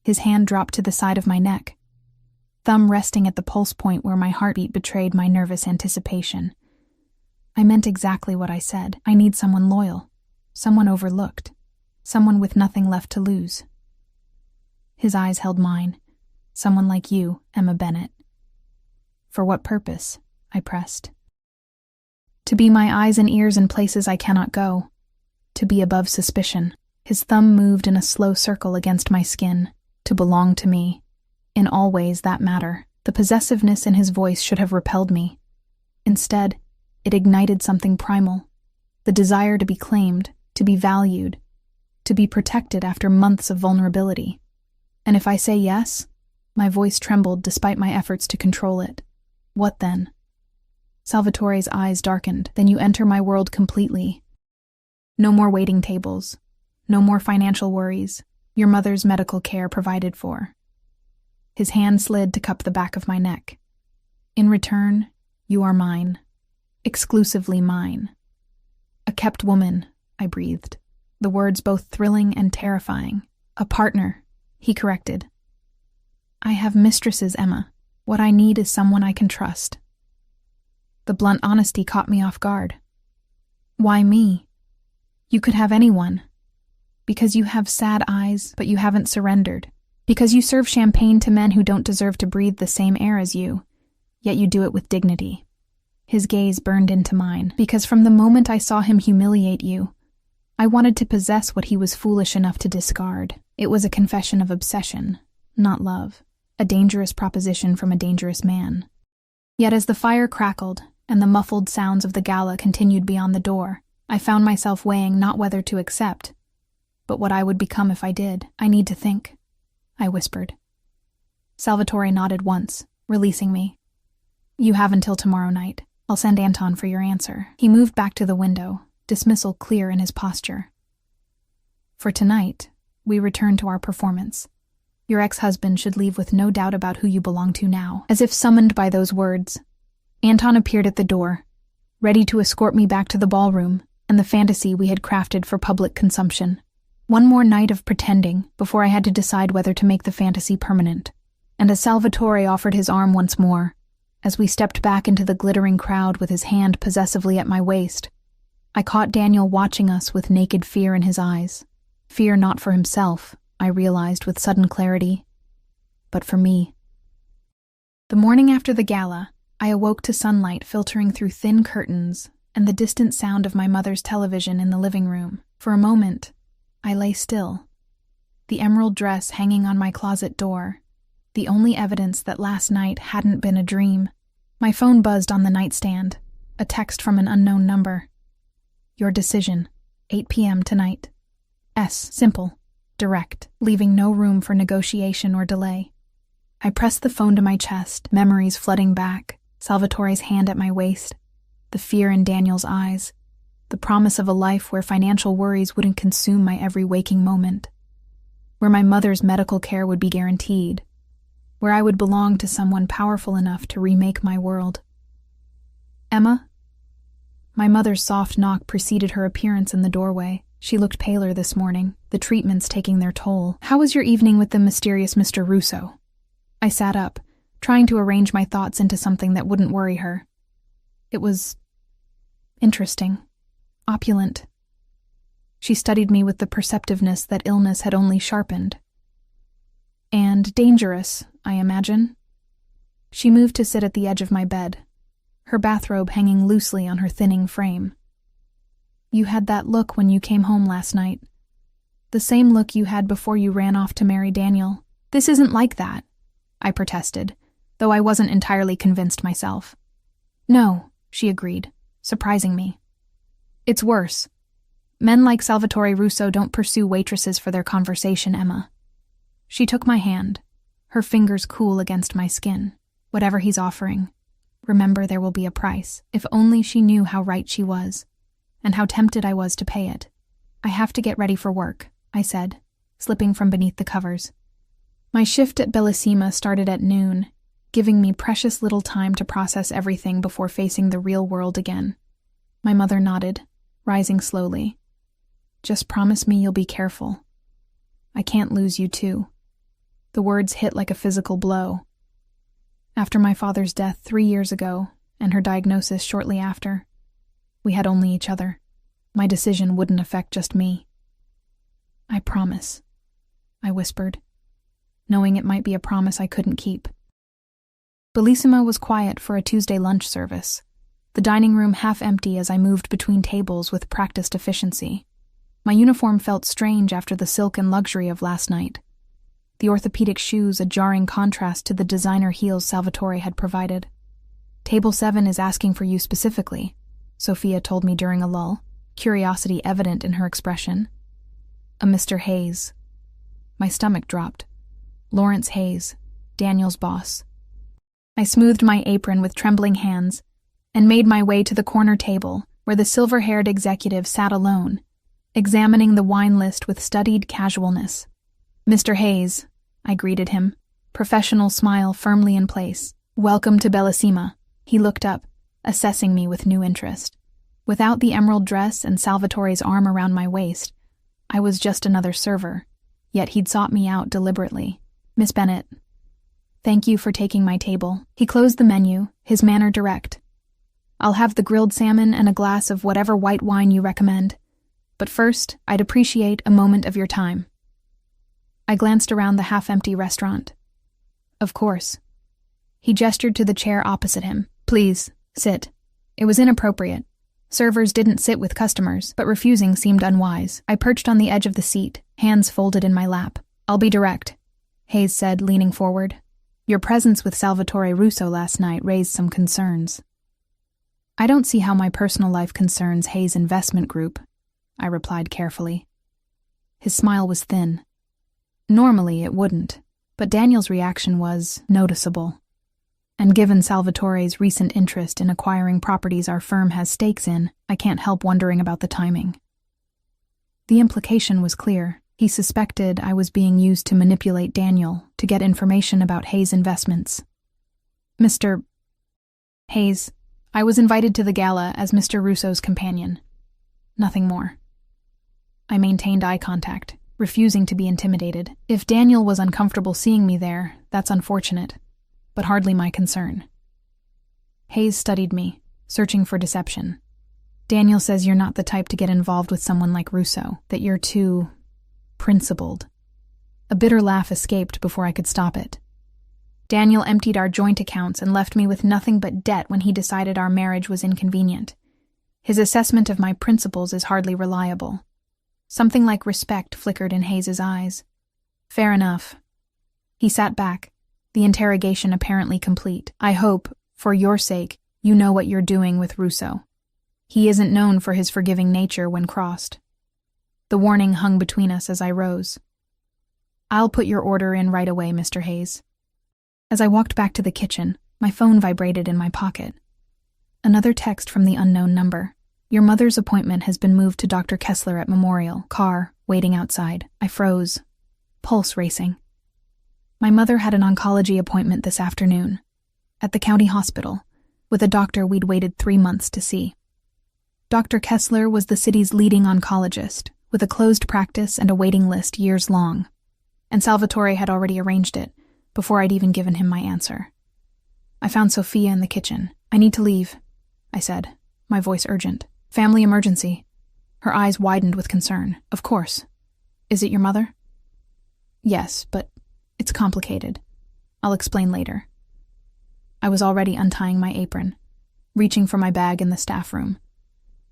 His hand dropped to the side of my neck, thumb resting at the pulse point where my heartbeat betrayed my nervous anticipation. I meant exactly what I said. I need someone loyal, someone overlooked, someone with nothing left to lose. His eyes held mine. Someone like you, Emma Bennett. For what purpose? I pressed. To be my eyes and ears in places I cannot go. To be above suspicion. His thumb moved in a slow circle against my skin. To belong to me. In all ways that matter. The possessiveness in his voice should have repelled me. Instead, it ignited something primal. The desire to be claimed, to be valued, to be protected after months of vulnerability. And if I say yes, my voice trembled despite my efforts to control it. What then? Salvatore's eyes darkened. Then you enter my world completely. No more waiting tables. No more financial worries. Your mother's medical care provided for. His hand slid to cup the back of my neck. In return, you are mine. Exclusively mine. A kept woman, I breathed, the words both thrilling and terrifying. A partner, he corrected. I have mistresses, Emma. What I need is someone I can trust. The blunt honesty caught me off guard. Why me? You could have anyone. Because you have sad eyes, but you haven't surrendered. Because you serve champagne to men who don't deserve to breathe the same air as you, yet you do it with dignity. His gaze burned into mine. Because from the moment I saw him humiliate you, I wanted to possess what he was foolish enough to discard. It was a confession of obsession, not love. A dangerous proposition from a dangerous man. Yet as the fire crackled and the muffled sounds of the gala continued beyond the door, I found myself weighing not whether to accept, but what I would become if I did. I need to think, I whispered. Salvatore nodded once, releasing me. You have until tomorrow night. I'll send Anton for your answer. He moved back to the window, dismissal clear in his posture. For tonight, we return to our performance. Your ex-husband should leave with no doubt about who you belong to now. As if summoned by those words, Anton appeared at the door, ready to escort me back to the ballroom and the fantasy we had crafted for public consumption. One more night of pretending before I had to decide whether to make the fantasy permanent. And as Salvatore offered his arm once more, as we stepped back into the glittering crowd with his hand possessively at my waist, I caught Daniel watching us with naked fear in his eyes. Fear not for himself, I realized with sudden clarity, but for me. The morning after the gala, I awoke to sunlight filtering through thin curtains and the distant sound of my mother's television in the living room. For a moment, I lay still, the emerald dress hanging on my closet door, the only evidence that last night hadn't been a dream. My phone buzzed on the nightstand, a text from an unknown number. Your decision, 8 p.m. tonight. Simple. Direct, leaving no room for negotiation or delay. I pressed the phone to my chest, memories flooding back, Salvatore's hand at my waist, the fear in Daniel's eyes, the promise of a life where financial worries wouldn't consume my every waking moment, where my mother's medical care would be guaranteed, where I would belong to someone powerful enough to remake my world. Emma? My mother's soft knock preceded her appearance in the doorway. She looked paler this morning, the treatments taking their toll. How was your evening with the mysterious Mr. Russo? I sat up, trying to arrange my thoughts into something that wouldn't worry her. It was interesting, opulent. She studied me with the perceptiveness that illness had only sharpened. And dangerous, I imagine. She moved to sit at the edge of my bed, her bathrobe hanging loosely on her thinning frame. You had that look when you came home last night. The same look you had before you ran off to marry Daniel. This isn't like that, I protested, though I wasn't entirely convinced myself. No, she agreed, surprising me. It's worse. Men like Salvatore Russo don't pursue waitresses for their conversation, Emma. She took my hand, her fingers cool against my skin. Whatever he's offering, remember there will be a price. If only she knew how right she was, and how tempted I was to pay it. I have to get ready for work, I said, slipping from beneath the covers. My shift at Bellissima started at noon, giving me precious little time to process everything before facing the real world again. My mother nodded, rising slowly. Just promise me you'll be careful. I can't lose you too. The words hit like a physical blow. After my father's death 3 years ago, and her diagnosis shortly after, we had only each other. My decision wouldn't affect just me. I promise, I whispered, knowing it might be a promise I couldn't keep. Bellissima was quiet for a Tuesday lunch service, the dining room half empty as I moved between tables with practiced efficiency. My uniform felt strange after the silk and luxury of last night. The orthopedic shoes a jarring contrast to the designer heels Salvatore had provided. Table 7 is asking for you specifically, Sophia told me during a lull, curiosity evident in her expression. A Mr. Hayes. My stomach dropped. Lawrence Hayes, Daniel's boss. I smoothed my apron with trembling hands and made my way to the corner table where the silver-haired executive sat alone, examining the wine list with studied casualness. Mr. Hayes, I greeted him, professional smile firmly in place. Welcome to Bellissima. He looked up, assessing me with new interest. Without the emerald dress and Salvatore's arm around my waist, I was just another server, yet he'd sought me out deliberately. Miss Bennett. Thank you for taking my table. He closed the menu, his manner direct. I'll have the grilled salmon and a glass of whatever white wine you recommend. But first, I'd appreciate a moment of your time. I glanced around the half-empty restaurant. Of course. He gestured to the chair opposite him. Please, sit. It was inappropriate. Servers didn't sit with customers, but refusing seemed unwise. I perched on the edge of the seat, hands folded in my lap. I'll be direct, Hayes said, leaning forward. Your presence with Salvatore Russo last night raised some concerns. I don't see how my personal life concerns Hayes' investment group, I replied carefully. His smile was thin. Normally it wouldn't, but Daniel's reaction was noticeable. And given Salvatore's recent interest in acquiring properties our firm has stakes in, I can't help wondering about the timing. The implication was clear. He suspected I was being used to manipulate Daniel to get information about Hayes' investments. Mr. Hayes, I was invited to the gala as Mr. Russo's companion. Nothing more. I maintained eye contact, refusing to be intimidated. If Daniel was uncomfortable seeing me there, that's unfortunate, but hardly my concern. Hayes studied me, searching for deception. Daniel says you're not the type to get involved with someone like Russo, that you're too principled. A bitter laugh escaped before I could stop it. Daniel emptied our joint accounts and left me with nothing but debt when he decided our marriage was inconvenient. His assessment of my principles is hardly reliable. Something like respect flickered in Hayes' eyes. Fair enough. He sat back, the interrogation apparently complete. I hope, for your sake, you know what you're doing with Russo. He isn't known for his forgiving nature when crossed. The warning hung between us as I rose. I'll put your order in right away, Mr. Hayes. As I walked back to the kitchen, my phone vibrated in my pocket. Another text from the unknown number. Your mother's appointment has been moved to Dr. Kessler at Memorial. Car, waiting outside. I froze, pulse racing. My mother had an oncology appointment this afternoon, at the county hospital, with a doctor we'd waited 3 months to see. Dr. Kessler was the city's leading oncologist, with a closed practice and a waiting list years long, and Salvatore had already arranged it, before I'd even given him my answer. I found Sophia in the kitchen. I need to leave, I said, my voice urgent. Family emergency. Her eyes widened with concern. Of course. Is it your mother? Yes, but it's complicated. I'll explain later. I was already untying my apron, reaching for my bag in the staff room.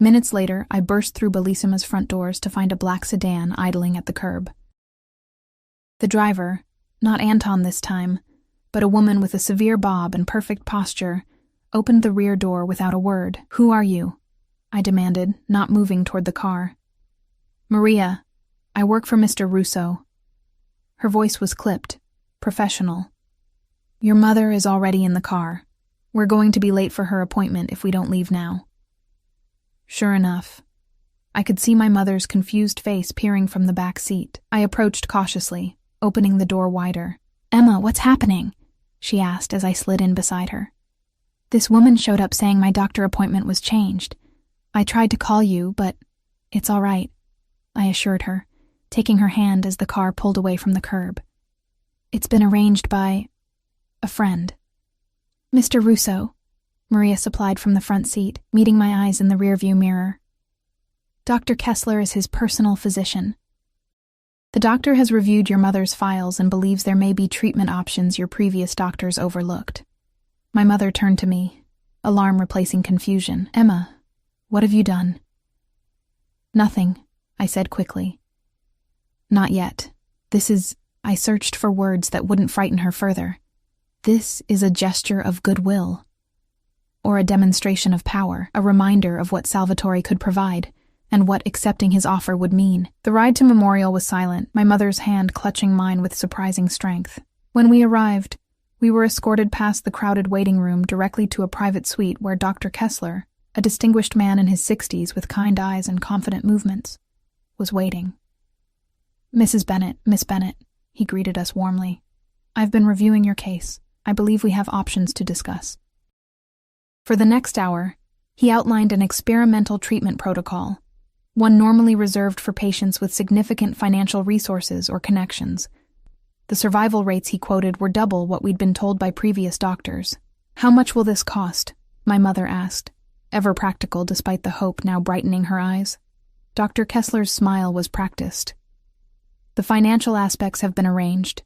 Minutes later, I burst through Bellissima's front doors to find a black sedan idling at the curb. The driver, not Anton this time, but a woman with a severe bob and perfect posture, opened the rear door without a word. "Who are you?" I demanded, not moving toward the car. "Maria. I work for Mr. Russo." Her voice was clipped, professional. "Your mother is already in the car. We're going to be late for her appointment if we don't leave now." Sure enough, I could see my mother's confused face peering from the back seat. I approached cautiously, opening the door wider. "Emma, what's happening?" she asked as I slid in beside her. "This woman showed up saying my doctor appointment was changed. I tried to call you, but it's all right," I assured her, taking her hand as the car pulled away from the curb. "It's been arranged by a friend." "Mr. Russo," Maria supplied from the front seat, meeting my eyes in the rearview mirror. "Dr. Kessler is his personal physician. The doctor has reviewed your mother's files and believes there may be treatment options your previous doctors overlooked." My mother turned to me, alarm replacing confusion. "Emma, what have you done?" "Nothing," I said quickly. "Not yet. I searched for words that wouldn't frighten her further. This is a gesture of goodwill. Or a demonstration of power, a reminder of what Salvatore could provide, and what accepting his offer would mean." The ride to Memorial was silent, my mother's hand clutching mine with surprising strength. When we arrived, we were escorted past the crowded waiting room directly to a private suite where Dr. Kessler, a distinguished man in his 60s with kind eyes and confident movements, was waiting. Miss Bennett, he greeted us warmly. "I've been reviewing your case. I believe we have options to discuss." For the next hour, he outlined an experimental treatment protocol, one normally reserved for patients with significant financial resources or connections. The survival rates he quoted were double what we'd been told by previous doctors. "How much will this cost?" my mother asked, ever practical despite the hope now brightening her eyes. Dr. Kessler's smile was practiced. "The financial aspects have been arranged.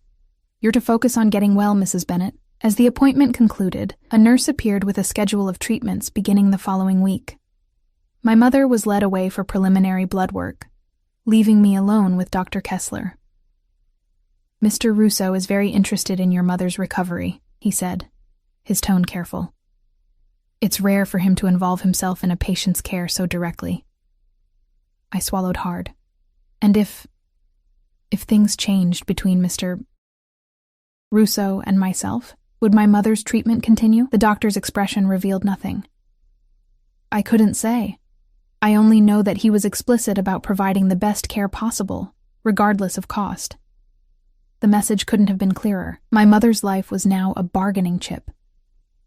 You're to focus on getting well, Mrs. Bennett." As the appointment concluded, a nurse appeared with a schedule of treatments beginning the following week. My mother was led away for preliminary blood work, leaving me alone with Dr. Kessler. "Mr. Russo is very interested in your mother's recovery," he said, his tone careful. "It's rare for him to involve himself in a patient's care so directly." I swallowed hard. And if things changed between Mr. Russo and myself, would my mother's treatment continue? The doctor's expression revealed nothing. I couldn't say. I only know that he was explicit about providing the best care possible, regardless of cost. The message couldn't have been clearer. My mother's life was now a bargaining chip.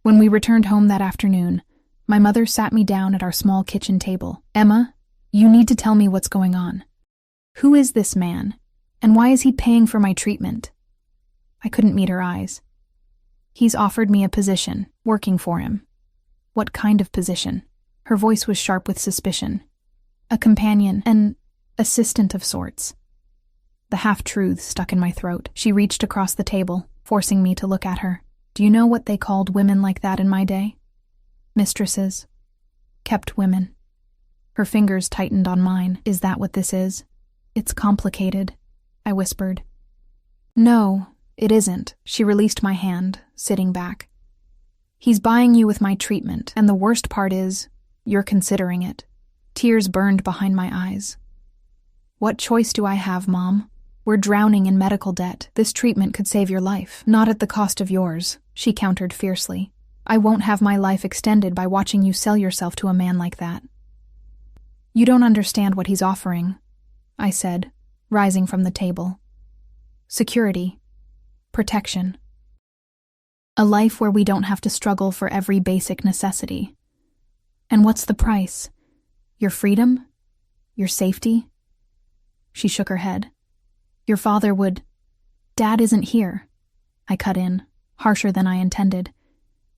When we returned home that afternoon, my mother sat me down at our small kitchen table. "Emma, you need to tell me what's going on. Who is this man, and why is he paying for my treatment?" I couldn't meet her eyes. "He's offered me a position, working for him." "What kind of position?" Her voice was sharp with suspicion. "A companion, an assistant of sorts." The half-truths stuck in my throat. She reached across the table, forcing me to look at her. "Do you know what they called women like that in my day?" "Mistresses. Kept women." Her fingers tightened on mine. "Is that what this is?" "It's complicated," I whispered. "No, it isn't." She released my hand, sitting back. "He's buying you with my treatment, and the worst part is, you're considering it." Tears burned behind my eyes. "What choice do I have, Mom? We're drowning in medical debt. This treatment could save your life. Not at the cost of yours," she countered fiercely. "I won't have my life extended by watching you sell yourself to a man like that." "You don't understand what he's offering," I said, rising from the table. "Security. Protection. A life where we don't have to struggle for every basic necessity. And what's the price? Your freedom? Your safety?" She shook her head. "Your father would—" "Dad isn't here," I cut in, harsher than I intended.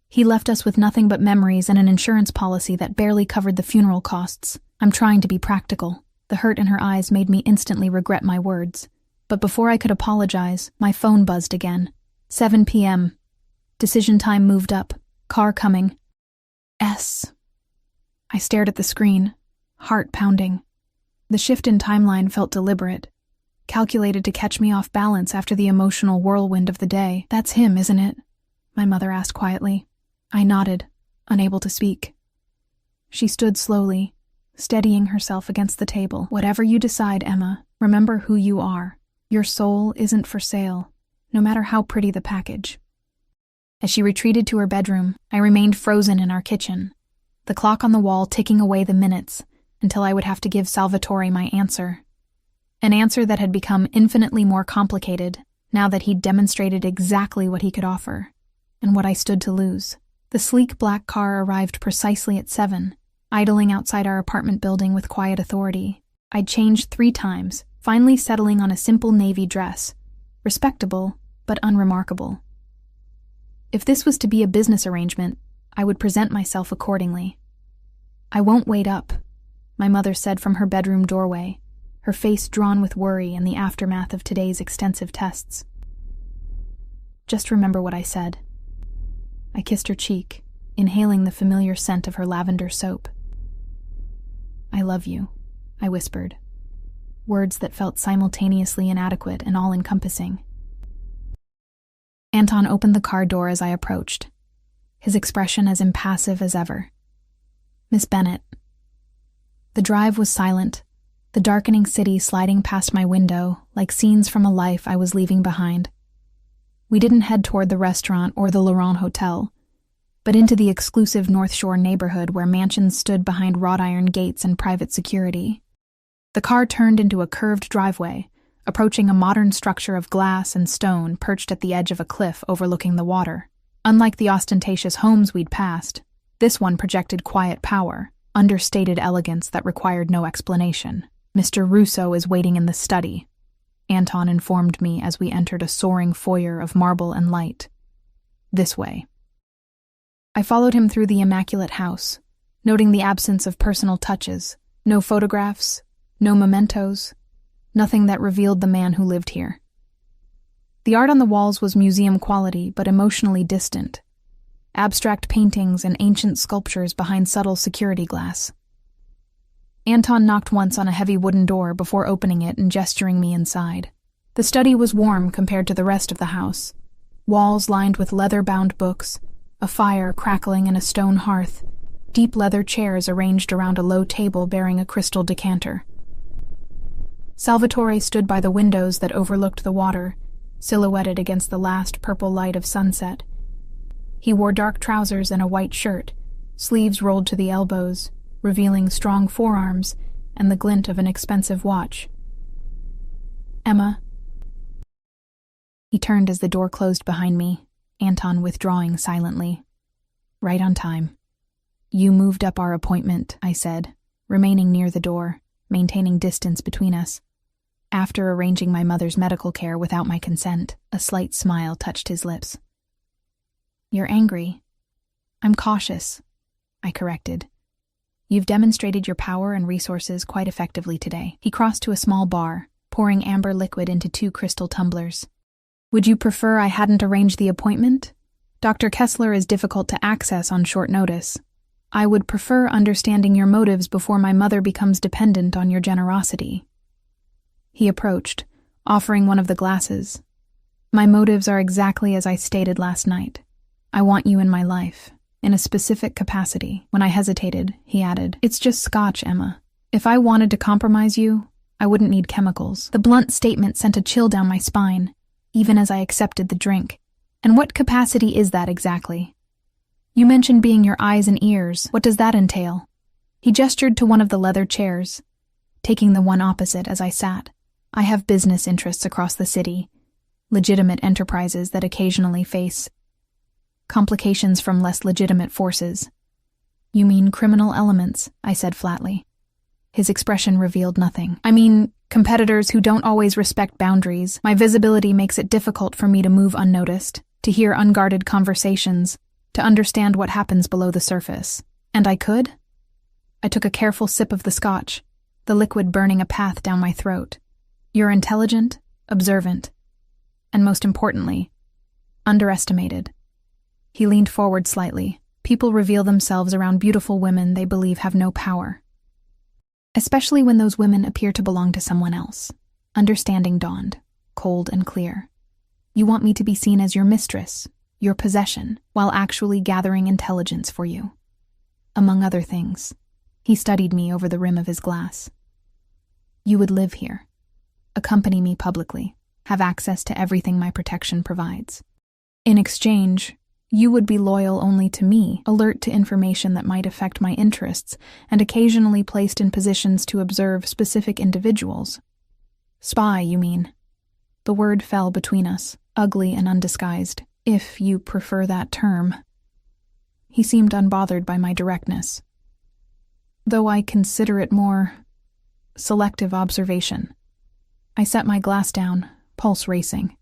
"He left us with nothing but memories and an insurance policy that barely covered the funeral costs. I'm trying to be practical." The hurt in her eyes made me instantly regret my words. But before I could apologize, my phone buzzed again. 7 p.m. Decision time moved up. Car coming. I stared at the screen, heart pounding. The shift in timeline felt deliberate, calculated to catch me off balance after the emotional whirlwind of the day. "That's him, isn't it?" my mother asked quietly. I nodded, unable to speak. She stood slowly, steadying herself against the table. "Whatever you decide, Emma, remember who you are. Your soul isn't for sale, no matter how pretty the package." As she retreated to her bedroom, I remained frozen in our kitchen, the clock on the wall ticking away the minutes until I would have to give Salvatore my answer. An answer that had become infinitely more complicated now that he'd demonstrated exactly what he could offer, and what I stood to lose. The sleek black car arrived precisely at 7, idling outside our apartment building with quiet authority. I'd changed 3 times, finally settling on a simple navy dress, respectable but unremarkable. If this was to be a business arrangement, I would present myself accordingly. "I won't wait up," my mother said from her bedroom doorway, her face drawn with worry in the aftermath of today's extensive tests. "Just remember what I said." I kissed her cheek, inhaling the familiar scent of her lavender soap. "I love you," I whispered, words that felt simultaneously inadequate and all-encompassing. Anton opened the car door as I approached, his expression as impassive as ever. "Miss Bennett." The drive was silent, the darkening city sliding past my window like scenes from a life I was leaving behind. We didn't head toward the restaurant or the Laurent Hotel, but into the exclusive North Shore neighborhood where mansions stood behind wrought iron gates and private security. The car turned into a curved driveway, approaching a modern structure of glass and stone perched at the edge of a cliff overlooking the water. Unlike the ostentatious homes we'd passed, this one projected quiet power, understated elegance that required no explanation. "Mr. Russo is waiting in the study," Anton informed me as we entered a soaring foyer of marble and light. "This way." I followed him through the immaculate house, noting the absence of personal touches, no photographs, no mementos, nothing that revealed the man who lived here. The art on the walls was museum quality but emotionally distant, abstract paintings and ancient sculptures behind subtle security glass. Anton knocked once on a heavy wooden door before opening it and gesturing me inside. The study was warm compared to the rest of the house, walls lined with leather-bound books, a fire crackling in a stone hearth, deep leather chairs arranged around a low table bearing a crystal decanter. Salvatore stood by the windows that overlooked the water, silhouetted against the last purple light of sunset. He wore dark trousers and a white shirt, sleeves rolled to the elbows, revealing strong forearms and the glint of an expensive watch. "Emma." He turned as the door closed behind me, Anton withdrawing silently. "Right on time." "You moved up our appointment," I said, remaining near the door, maintaining distance between us. After arranging my mother's medical care without my consent, a slight smile touched his lips. "You're angry." "I'm cautious," I corrected. "You've demonstrated your power and resources quite effectively today." He crossed to a small bar, pouring amber liquid into 2 crystal tumblers. "Would you prefer I hadn't arranged the appointment? Dr. Kessler is difficult to access on short notice. I would prefer understanding your motives before my mother becomes dependent on your generosity." He approached, offering one of the glasses. "My motives are exactly as I stated last night. I want you in my life, in a specific capacity." When I hesitated, he added, "It's just scotch, Emma. If I wanted to compromise you, I wouldn't need chemicals." The blunt statement sent a chill down my spine, even as I accepted the drink. "And what capacity is that exactly? You mentioned being your eyes and ears. What does that entail?" He gestured to one of the leather chairs, taking the one opposite as I sat. "I have business interests across the city, legitimate enterprises that occasionally face complications from less legitimate forces." "You mean criminal elements," I said flatly. His expression revealed nothing. "I mean competitors who don't always respect boundaries. My visibility makes it difficult for me to move unnoticed, to hear unguarded conversations, to understand what happens below the surface." "And I could?" I took a careful sip of the scotch, the liquid burning a path down my throat. "You're intelligent, observant, and most importantly, underestimated." He leaned forward slightly. "People reveal themselves around beautiful women they believe have no power. especially when those women appear to belong to someone else. Understanding dawned, cold and clear. You want me to be seen as your mistress, your possession, while actually gathering intelligence for you. Among other things, he studied me over the rim of his glass. You would live here, accompany me publicly, have access to everything my protection provides. In exchange, you would be loyal only to me, alert to information that might affect my interests, and occasionally placed in positions to observe specific individuals. Spy, you mean? The word fell between us, ugly and undisguised, if you prefer that term. He seemed unbothered by my directness, though I consider it more selective observation. I set my glass down, pulse racing.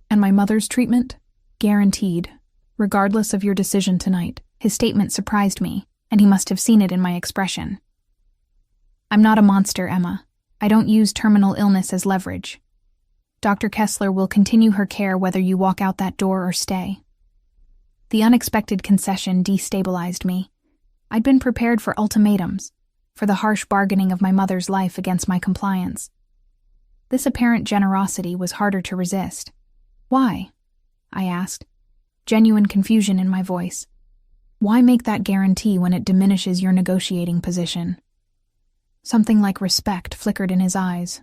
And my mother's treatment? Guaranteed. Regardless of your decision tonight. His statement surprised me, and he must have seen it in my expression. I'm not a monster, Emma. I don't use terminal illness as leverage. Dr. Kessler will continue her care whether you walk out that door or stay. The unexpected concession destabilized me. I'd been prepared for ultimatums, for the harsh bargaining of my mother's life against my compliance. This apparent generosity was harder to resist. Why? I asked, genuine confusion in my voice. Why make that guarantee when it diminishes your negotiating position? Something like respect flickered in his eyes.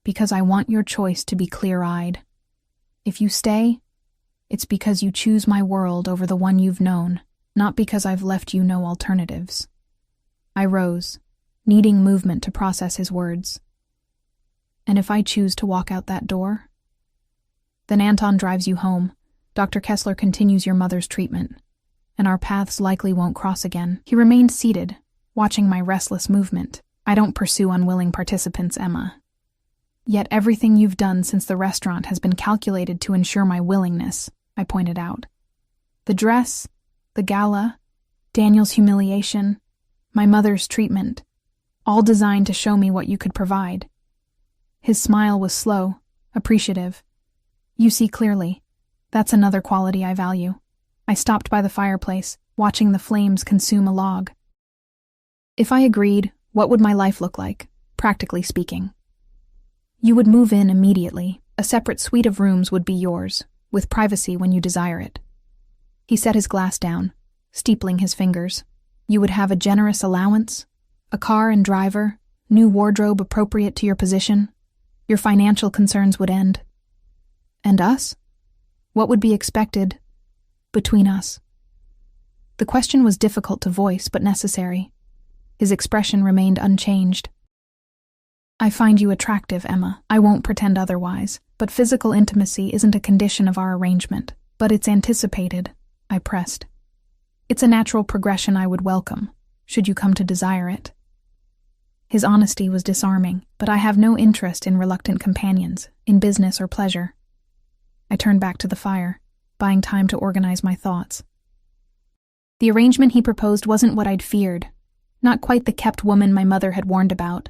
Because I want your choice to be clear-eyed. If you stay, it's because you choose my world over the one you've known, not because I've left you no alternatives. I rose, needing movement to process his words. And if I choose to walk out that door? Then Anton drives you home. Dr. Kessler continues your mother's treatment, and our paths likely won't cross again. He remained seated, watching my restless movement. I don't pursue unwilling participants, Emma. Yet everything you've done since the restaurant has been calculated to ensure my willingness, I pointed out. The dress, the gala, Daniel's humiliation, my mother's treatment, all designed to show me what you could provide. His smile was slow, appreciative. You see clearly. That's another quality I value. I stopped by the fireplace, watching the flames consume a log. If I agreed, what would my life look like, practically speaking? You would move in immediately. A separate suite of rooms would be yours, with privacy when you desire it. He set his glass down, steepling his fingers. You would have a generous allowance, a car and driver, new wardrobe appropriate to your position. Your financial concerns would end. And us? What would be expected between us? The question was difficult to voice, but necessary. His expression remained unchanged. I find you attractive, Emma. I won't pretend otherwise, but physical intimacy isn't a condition of our arrangement. But it's anticipated, I pressed. It's a natural progression I would welcome, should you come to desire it. His honesty was disarming, but I have no interest in reluctant companions, in business or pleasure. I turned back to the fire, buying time to organize my thoughts. The arrangement he proposed wasn't what I'd feared, not quite the kept woman my mother had warned about,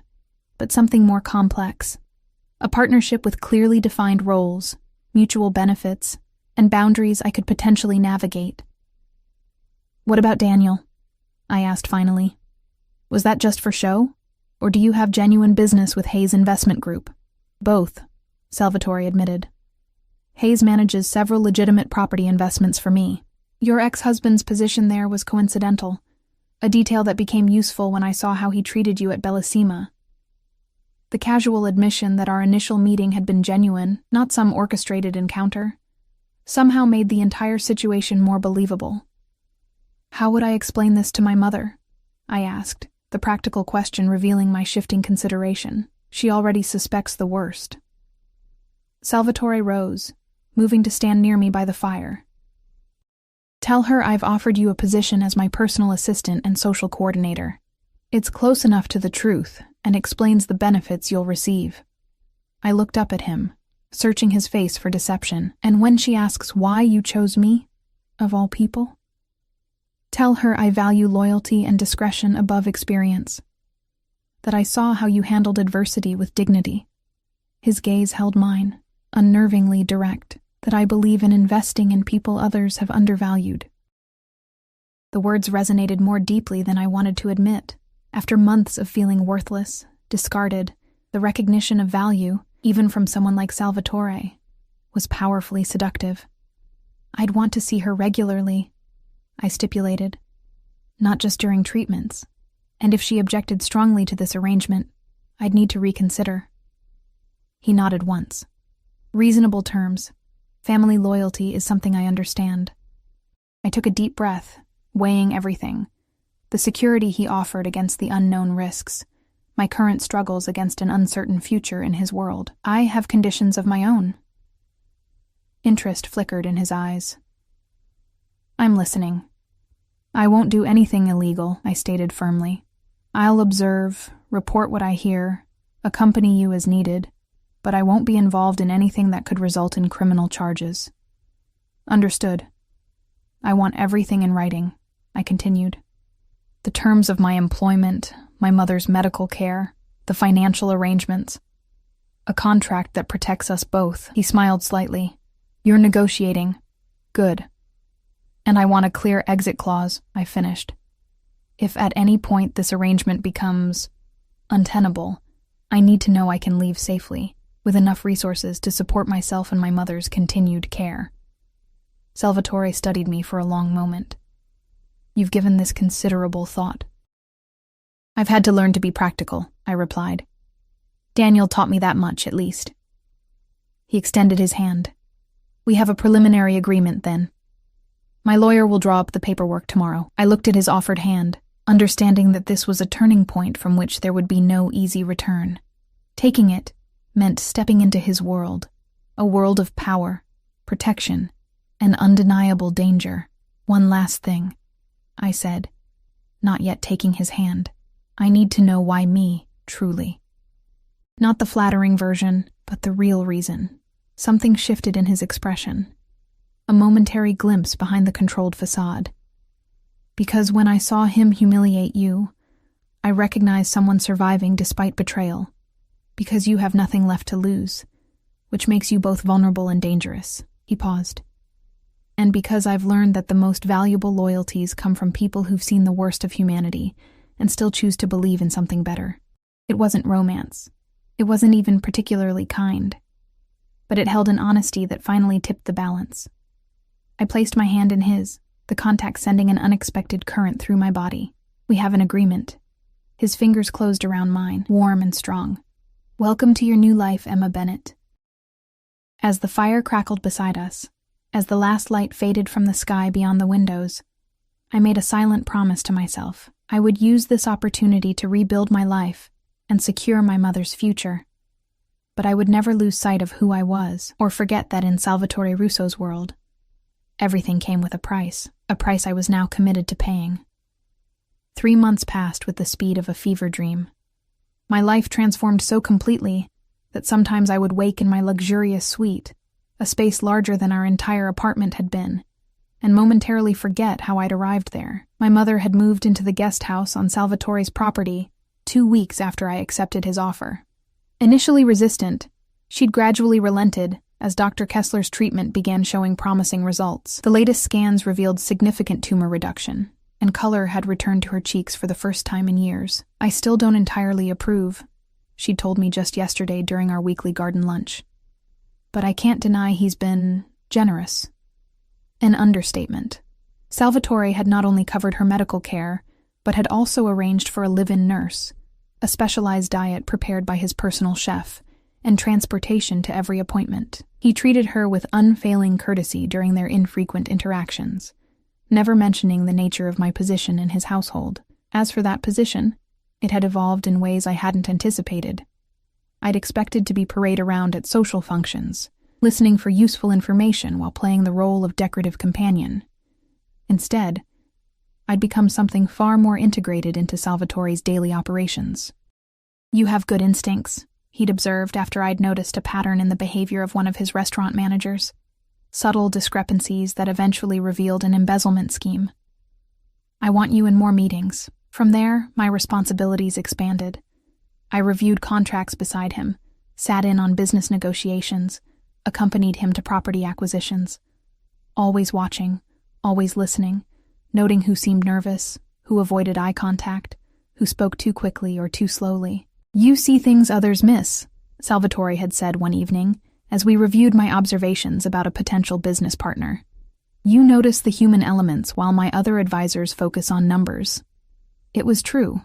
but something more complex. A partnership with clearly defined roles, mutual benefits, and boundaries I could potentially navigate. What about Daniel? I asked finally. Was that just for show? Or do you have genuine business with Hayes Investment Group? Both, Salvatore admitted. Hayes manages several legitimate property investments for me. Your ex-husband's position there was coincidental, a detail that became useful when I saw how he treated you at Bellissima. The casual admission that our initial meeting had been genuine, not some orchestrated encounter, somehow made the entire situation more believable. How would I explain this to my mother? I asked, the practical question revealing my shifting consideration. She already suspects the worst. Salvatore rose, moving to stand near me by the fire. Tell her I've offered you a position as my personal assistant and social coordinator. It's close enough to the truth and explains the benefits you'll receive. I looked up at him, searching his face for deception, and when she asks why you chose me, of all people, tell her I value loyalty and discretion above experience, that I saw how you handled adversity with dignity. His gaze held mine, unnervingly direct, that I believe in investing in people others have undervalued. The words resonated more deeply than I wanted to admit. After months of feeling worthless, discarded, the recognition of value, even from someone like Salvatore, was powerfully seductive. I'd want to see her regularly, I stipulated, not just during treatments, and if she objected strongly to this arrangement, I'd need to reconsider. He nodded once. Reasonable terms. Family loyalty is something I understand. I took a deep breath, weighing everything. The security he offered against the unknown risks, my current struggles against an uncertain future in his world. I have conditions of my own. Interest flickered in his eyes. I'm listening. I won't do anything illegal, I stated firmly. I'll observe, report what I hear, accompany you as needed, but I won't be involved in anything that could result in criminal charges. Understood. I want everything in writing, I continued. The terms of my employment, my mother's medical care, the financial arrangements. A contract that protects us both. He smiled slightly. You're negotiating. Good. And I want a clear exit clause, I finished. If at any point this arrangement becomes untenable, I need to know I can leave safely, with enough resources to support myself and my mother's continued care. Salvatore studied me for a long moment. You've given this considerable thought. I've had to learn to be practical, I replied. Daniel taught me that much, at least. He extended his hand. We have a preliminary agreement, then. My lawyer will draw up the paperwork tomorrow. I looked at his offered hand, understanding that this was a turning point from which there would be no easy return. Taking it meant stepping into his world, a world of power, protection, and undeniable danger. One last thing, I said, not yet taking his hand. I need to know why me, truly. Not the flattering version, but the real reason. Something shifted in his expression. A momentary glimpse behind the controlled facade. Because when I saw him humiliate you, I recognized someone surviving despite betrayal. Because you have nothing left to lose, which makes you both vulnerable and dangerous. He paused. And because I've learned that the most valuable loyalties come from people who've seen the worst of humanity and still choose to believe in something better. It wasn't romance. It wasn't even particularly kind. But it held an honesty that finally tipped the balance. I placed my hand in his, the contact sending an unexpected current through my body. We have an agreement. His fingers closed around mine, warm and strong. Welcome to your new life, Emma Bennett. As the fire crackled beside us, as the last light faded from the sky beyond the windows, I made a silent promise to myself. I would use this opportunity to rebuild my life and secure my mother's future. But I would never lose sight of who I was, or forget that in Salvatore Russo's world, everything came with a price I was now committed to paying. 3 months passed with the speed of a fever dream. My life transformed so completely that sometimes I would wake in my luxurious suite, a space larger than our entire apartment had been, and momentarily forget how I'd arrived there. My mother had moved into the guest house on Salvatore's property 2 weeks after I accepted his offer. Initially resistant, she'd gradually relented as Dr. Kessler's treatment began showing promising results. The latest scans revealed significant tumor reduction, and color had returned to her cheeks for the first time in years. I still don't entirely approve, she'd told me just yesterday during our weekly garden lunch. But I can't deny he's been generous. An understatement. Salvatore had not only covered her medical care, but had also arranged for a live-in nurse, a specialized diet prepared by his personal chef, and transportation to every appointment. He treated her with unfailing courtesy during their infrequent interactions, never mentioning the nature of my position in his household. As for that position, it had evolved in ways I hadn't anticipated. I'd expected to be paraded around at social functions, listening for useful information while playing the role of decorative companion. Instead, I'd become something far more integrated into Salvatore's daily operations. You have good instincts, he'd observed after I'd noticed a pattern in the behavior of one of his restaurant managers. Subtle discrepancies that eventually revealed an embezzlement scheme. I want you in more meetings. From there, my responsibilities expanded. I reviewed contracts beside him, sat in on business negotiations, accompanied him to property acquisitions. Always watching, always listening, noting who seemed nervous, who avoided eye contact, who spoke too quickly or too slowly. "You see things others miss," Salvatore had said one evening, as we reviewed my observations about a potential business partner. "You notice the human elements while my other advisors focus on numbers." It was true.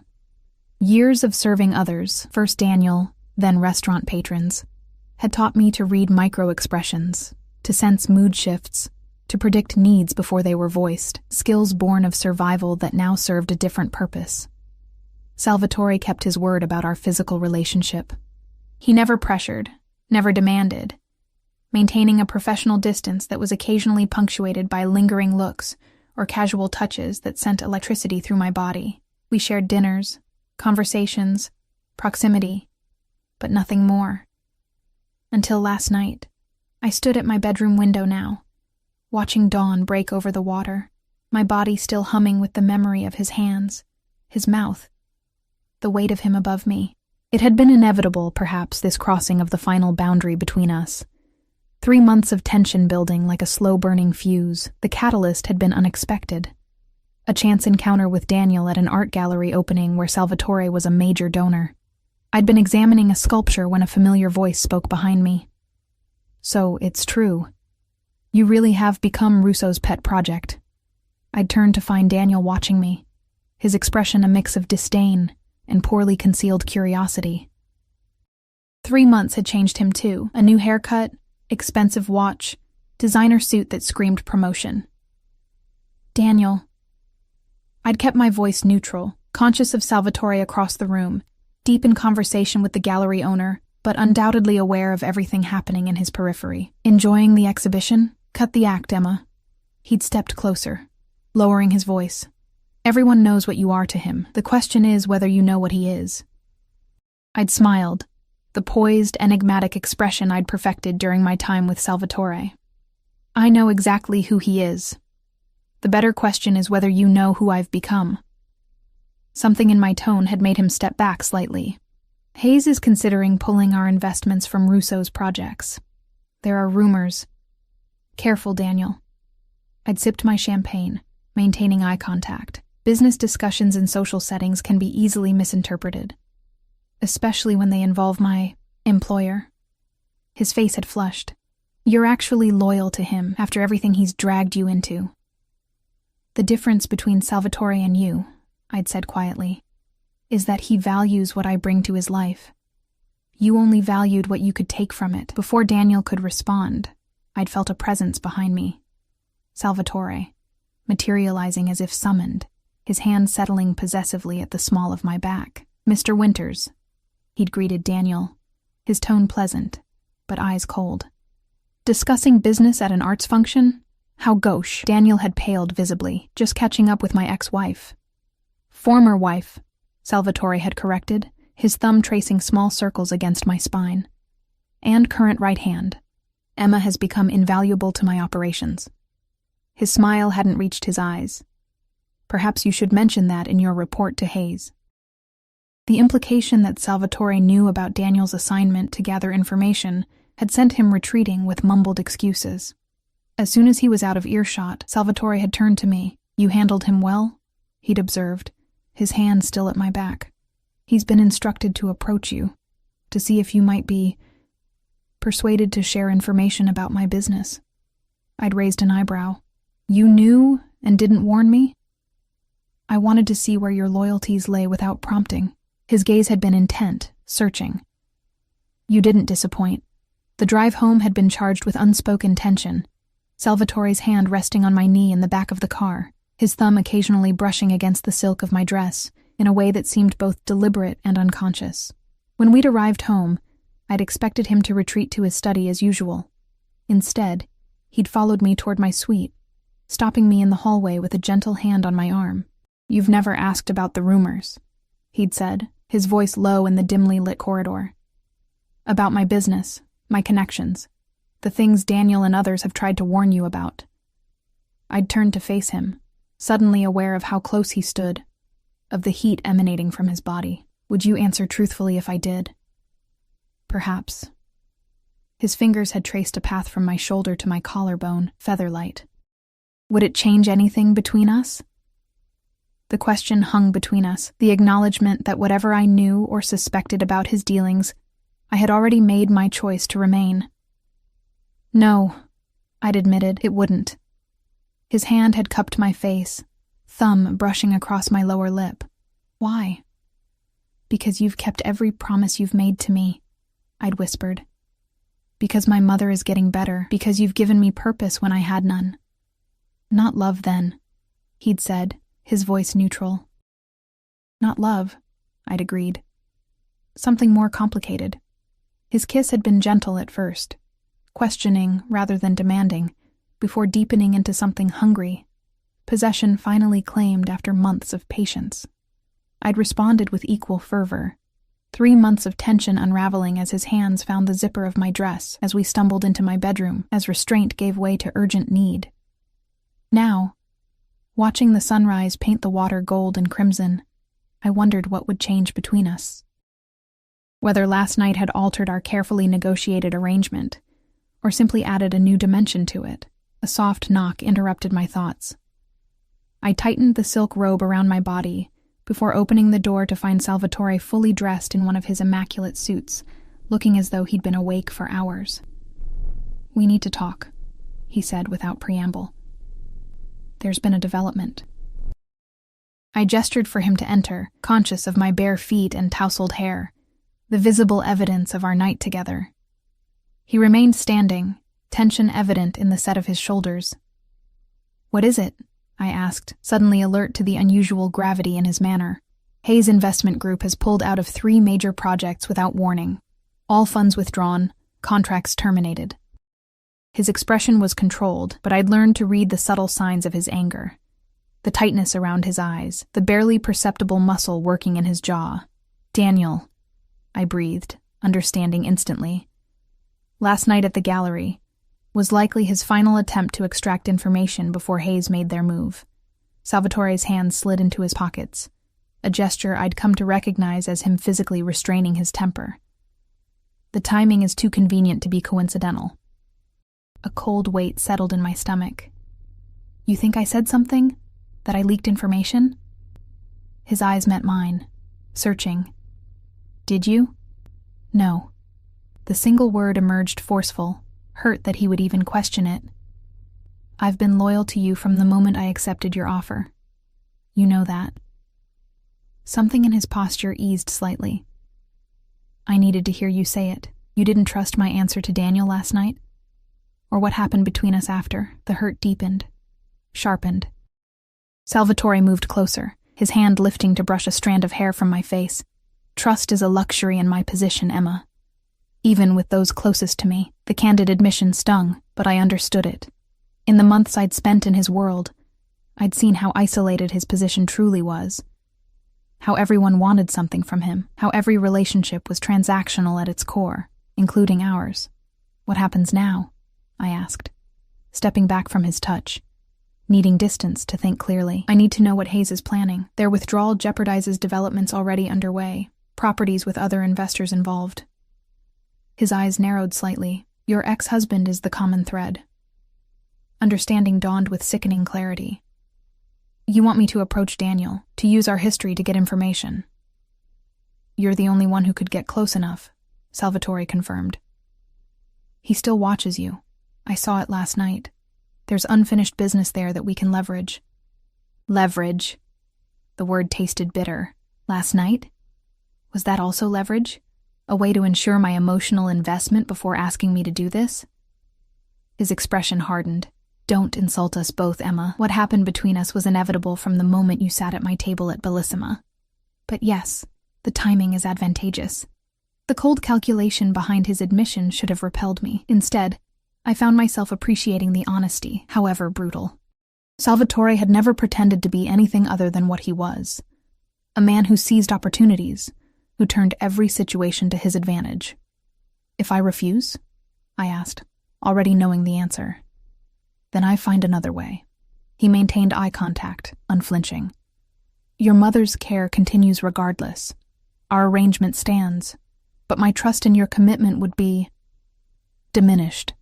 Years of serving others, first Daniel, then restaurant patrons, had taught me to read micro-expressions, to sense mood shifts, to predict needs before they were voiced, skills born of survival that now served a different purpose. Salvatore kept his word about our physical relationship. He never pressured, never demanded, maintaining a professional distance that was occasionally punctuated by lingering looks or casual touches that sent electricity through my body. We shared dinners, conversations, proximity, but nothing more. Until last night, I stood at my bedroom window now, watching dawn break over the water, my body still humming with the memory of his hands, his mouth, the weight of him above me. It had been inevitable, perhaps, this crossing of the final boundary between us. 3 months of tension building like a slow-burning fuse, the catalyst had been unexpected. A chance encounter with Daniel at an art gallery opening where Salvatore was a major donor. I'd been examining a sculpture when a familiar voice spoke behind me. "So, it's true. You really have become Russo's pet project." I'd turned to find Daniel watching me, his expression a mix of disdain and poorly concealed curiosity. 3 months had changed him too. A new haircut, expensive watch, designer suit that screamed promotion. "Daniel." I'd kept my voice neutral, conscious of Salvatore across the room, deep in conversation with the gallery owner, but undoubtedly aware of everything happening in his periphery. "Enjoying the exhibition? Cut the act, Emma." He'd stepped closer, lowering his voice. "Everyone knows what you are to him. The question is whether you know what he is." I'd smiled, the poised, enigmatic expression I'd perfected during my time with Salvatore. "I know exactly who he is. The better question is whether you know who I've become." Something in my tone had made him step back slightly. "Hayes is considering pulling our investments from Russo's projects. There are rumors." "Careful, Daniel." I'd sipped my champagne, maintaining eye contact. Business discussions in social settings can be easily misinterpreted, especially when they involve my employer. His face had flushed. "You're actually loyal to him after everything he's dragged you into." "The difference between Salvatore and you," I'd said quietly, "is that he values what I bring to his life. You only valued what you could take from it." Before Daniel could respond, I'd felt a presence behind me. Salvatore, materializing as if summoned, his hand settling possessively at the small of my back. "Mr. Winters," he'd greeted Daniel, his tone pleasant, but eyes cold. "Discussing business at an arts function? How gauche." Daniel had paled visibly, "Just catching up with my ex-wife." "Former wife," Salvatore had corrected, his thumb tracing small circles against my spine. "And current right hand. Emma has become invaluable to my operations." His smile hadn't reached his eyes. "Perhaps you should mention that in your report to Hayes." The implication that Salvatore knew about Daniel's assignment to gather information had sent him retreating with mumbled excuses. As soon as he was out of earshot, Salvatore had turned to me. "You handled him well?" he'd observed, his hand still at my back. "He's been instructed to approach you, to see if you might be persuaded to share information about my business." I'd raised an eyebrow. "You knew and didn't warn me?" "I wanted to see where your loyalties lay without prompting." His gaze had been intent, searching. "You didn't disappoint." The drive home had been charged with unspoken tension, Salvatore's hand resting on my knee in the back of the car, his thumb occasionally brushing against the silk of my dress in a way that seemed both deliberate and unconscious. When we'd arrived home, I'd expected him to retreat to his study as usual. Instead, he'd followed me toward my suite, stopping me in the hallway with a gentle hand on my arm. "You've never asked about the rumors," he'd said, his voice low in the dimly lit corridor. "About my business, my connections, the things Daniel and others have tried to warn you about." I'd turned to face him, suddenly aware of how close he stood, of the heat emanating from his body. "Would you answer truthfully if I did?" "Perhaps." His fingers had traced a path from my shoulder to my collarbone, featherlight. "Would it change anything between us?" The question hung between us, the acknowledgement that whatever I knew or suspected about his dealings, I had already made my choice to remain. No, I'd admitted, it wouldn't. His hand had cupped my face, thumb brushing across my lower lip. Why? Because you've kept every promise you've made to me, I'd whispered. Because my mother is getting better, because you've given me purpose when I had none. Not love, then, he'd said, his voice neutral. Not love, I'd agreed. Something more complicated. His kiss had been gentle at first, questioning rather than demanding, before deepening into something hungry, possession finally claimed after months of patience. I'd responded with equal fervor, 3 months of tension unraveling as his hands found the zipper of my dress as we stumbled into my bedroom, as restraint gave way to urgent need. Now, watching the sunrise paint the water gold and crimson, I wondered what would change between us. Whether last night had altered our carefully negotiated arrangement, or simply added a new dimension to it, a soft knock interrupted my thoughts. I tightened the silk robe around my body before opening the door to find Salvatore fully dressed in one of his immaculate suits, looking as though he'd been awake for hours. "We need to talk," he said without preamble. "There's been a development." I gestured for him to enter, conscious of my bare feet and tousled hair, the visible evidence of our night together. He remained standing, tension evident in the set of his shoulders. "What is it?" I asked, suddenly alert to the unusual gravity in his manner. "Hayes Investment Group has pulled out of 3 major projects without warning. All funds withdrawn, contracts terminated." His expression was controlled, but I'd learned to read the subtle signs of his anger. The tightness around his eyes, the barely perceptible muscle working in his jaw. "Daniel," I breathed, understanding instantly. Last night at the gallery was likely his final attempt to extract information before Hayes made their move. Salvatore's hands slid into his pockets, a gesture I'd come to recognize as him physically restraining his temper. The timing is too convenient to be coincidental. A cold weight settled in my stomach. "You think I said something? That I leaked information?" His eyes met mine, searching. "Did you?" "No." The single word emerged forceful, hurt that he would even question it. "I've been loyal to you from the moment I accepted your offer. You know that." Something in his posture eased slightly. "I needed to hear you say it. You didn't trust my answer to Daniel last night? Or what happened between us after? The hurt deepened, sharpened." Salvatore moved closer, his hand lifting to brush a strand of hair from my face. "Trust is a luxury in my position, Emma. Even with those closest to me, the candid admission stung, but I understood it. In the months I'd spent in his world, I'd seen how isolated his position truly was. How everyone wanted something from him, how every relationship was transactional at its core, including ours. "What happens now?" I asked, stepping back from his touch, needing distance to think clearly. "I need to know what Hayes is planning. Their withdrawal jeopardizes developments already underway, properties with other investors involved." His eyes narrowed slightly. "Your ex-husband is the common thread." Understanding dawned with sickening clarity. "You want me to approach Daniel, to use our history to get information?" "You're the only one who could get close enough," Salvatore confirmed. "He still watches you. I saw it last night. There's unfinished business there that we can leverage." "Leverage?" The word tasted bitter. Last night? Was that also leverage? A way to ensure my emotional investment before asking me to do this? His expression hardened. "Don't insult us both, Emma. What happened between us was inevitable from the moment you sat at my table at Bellissima. But yes, the timing is advantageous." The cold calculation behind his admission should have repelled me. Instead, I found myself appreciating the honesty, however brutal. Salvatore had never pretended to be anything other than what he was. A man who seized opportunities, who turned every situation to his advantage. "If I refuse?" I asked, already knowing the answer. "Then I find another way." He maintained eye contact, unflinching. "Your mother's care continues regardless. Our arrangement stands, but my trust in your commitment would be diminished.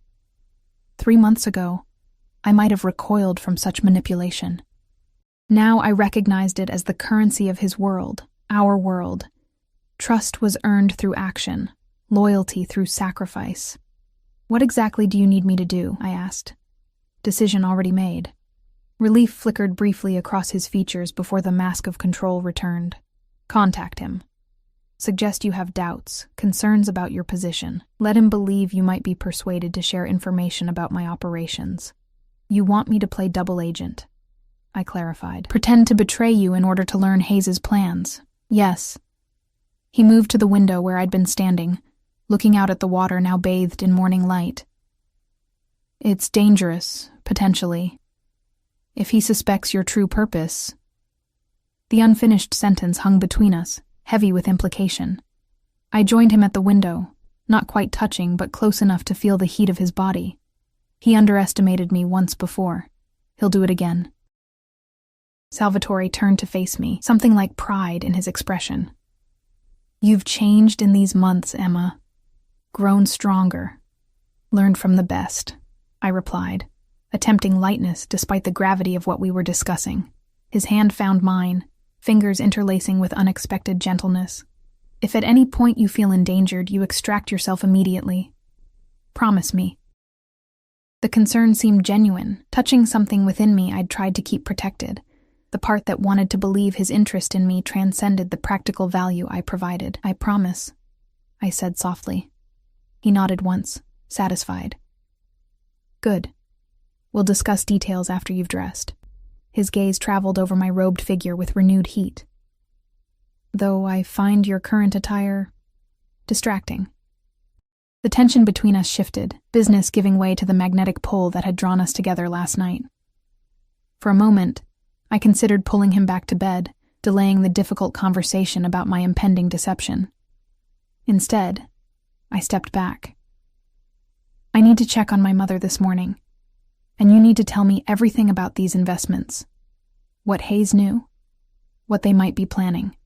3 months ago, I might have recoiled from such manipulation. Now I recognized it as the currency of his world, our world. Trust was earned through action, loyalty through sacrifice. "What exactly do you need me to do?" I asked. Decision already made. Relief flickered briefly across his features before the mask of control returned. "Contact him. Suggest you have doubts, concerns about your position. Let him believe you might be persuaded to share information about my operations. You want me to play double agent," I clarified. "Pretend to betray you in order to learn Hayes's plans." "Yes." He moved to the window where I'd been standing, looking out at the water now bathed in morning light. "It's dangerous, potentially. If he suspects your true purpose..." The unfinished sentence hung between us, heavy with implication. I joined him at the window, not quite touching, but close enough to feel the heat of his body. He underestimated me once before. He'll do it again. Salvatore turned to face me, something like pride in his expression. "You've changed in these months, Emma. Grown stronger. Learned from the best," I replied, attempting lightness despite the gravity of what we were discussing. His hand found mine, fingers interlacing with unexpected gentleness. "If at any point you feel endangered, you extract yourself immediately. Promise me." The concern seemed genuine, touching something within me I'd tried to keep protected. The part that wanted to believe his interest in me transcended the practical value I provided. "I promise," I said softly. He nodded once, satisfied. "Good. We'll discuss details after you've dressed." His gaze traveled over my robed figure with renewed heat. "Though I find your current attire distracting." The tension between us shifted, business giving way to the magnetic pull that had drawn us together last night. For a moment, I considered pulling him back to bed, delaying the difficult conversation about my impending deception. Instead, I stepped back. "I need to check on my mother this morning, and you need to tell me everything about these investments. What Hayes knew, what they might be planning."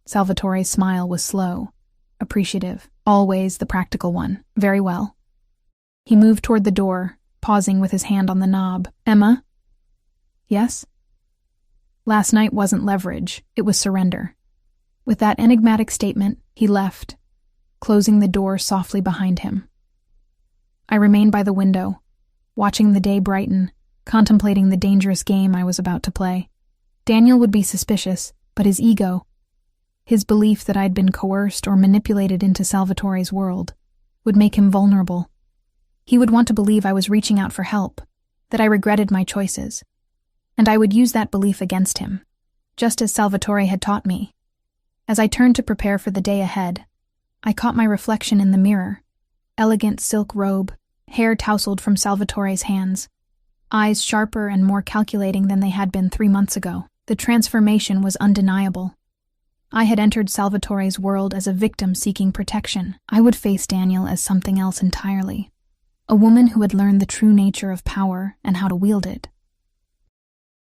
Salvatore's smile was slow, appreciative, always the practical one. "Very well." He moved toward the door, pausing with his hand on the knob. "Emma?" "Yes?" Last night wasn't leverage, it was surrender. With that enigmatic statement, he left, closing the door softly behind him. I remained by the window, watching the day brighten, contemplating the dangerous game I was about to play. Daniel would be suspicious, but his ego, his belief that I'd been coerced or manipulated into Salvatore's world, would make him vulnerable. He would want to believe I was reaching out for help, that I regretted my choices, and I would use that belief against him, just as Salvatore had taught me. As I turned to prepare for the day ahead, I caught my reflection in the mirror. Elegant silk robe, hair tousled from Salvatore's hands, eyes sharper and more calculating than they had been 3 months ago. The transformation was undeniable. I had entered Salvatore's world as a victim seeking protection. I would face Daniel as something else entirely. A woman who had learned the true nature of power and how to wield it.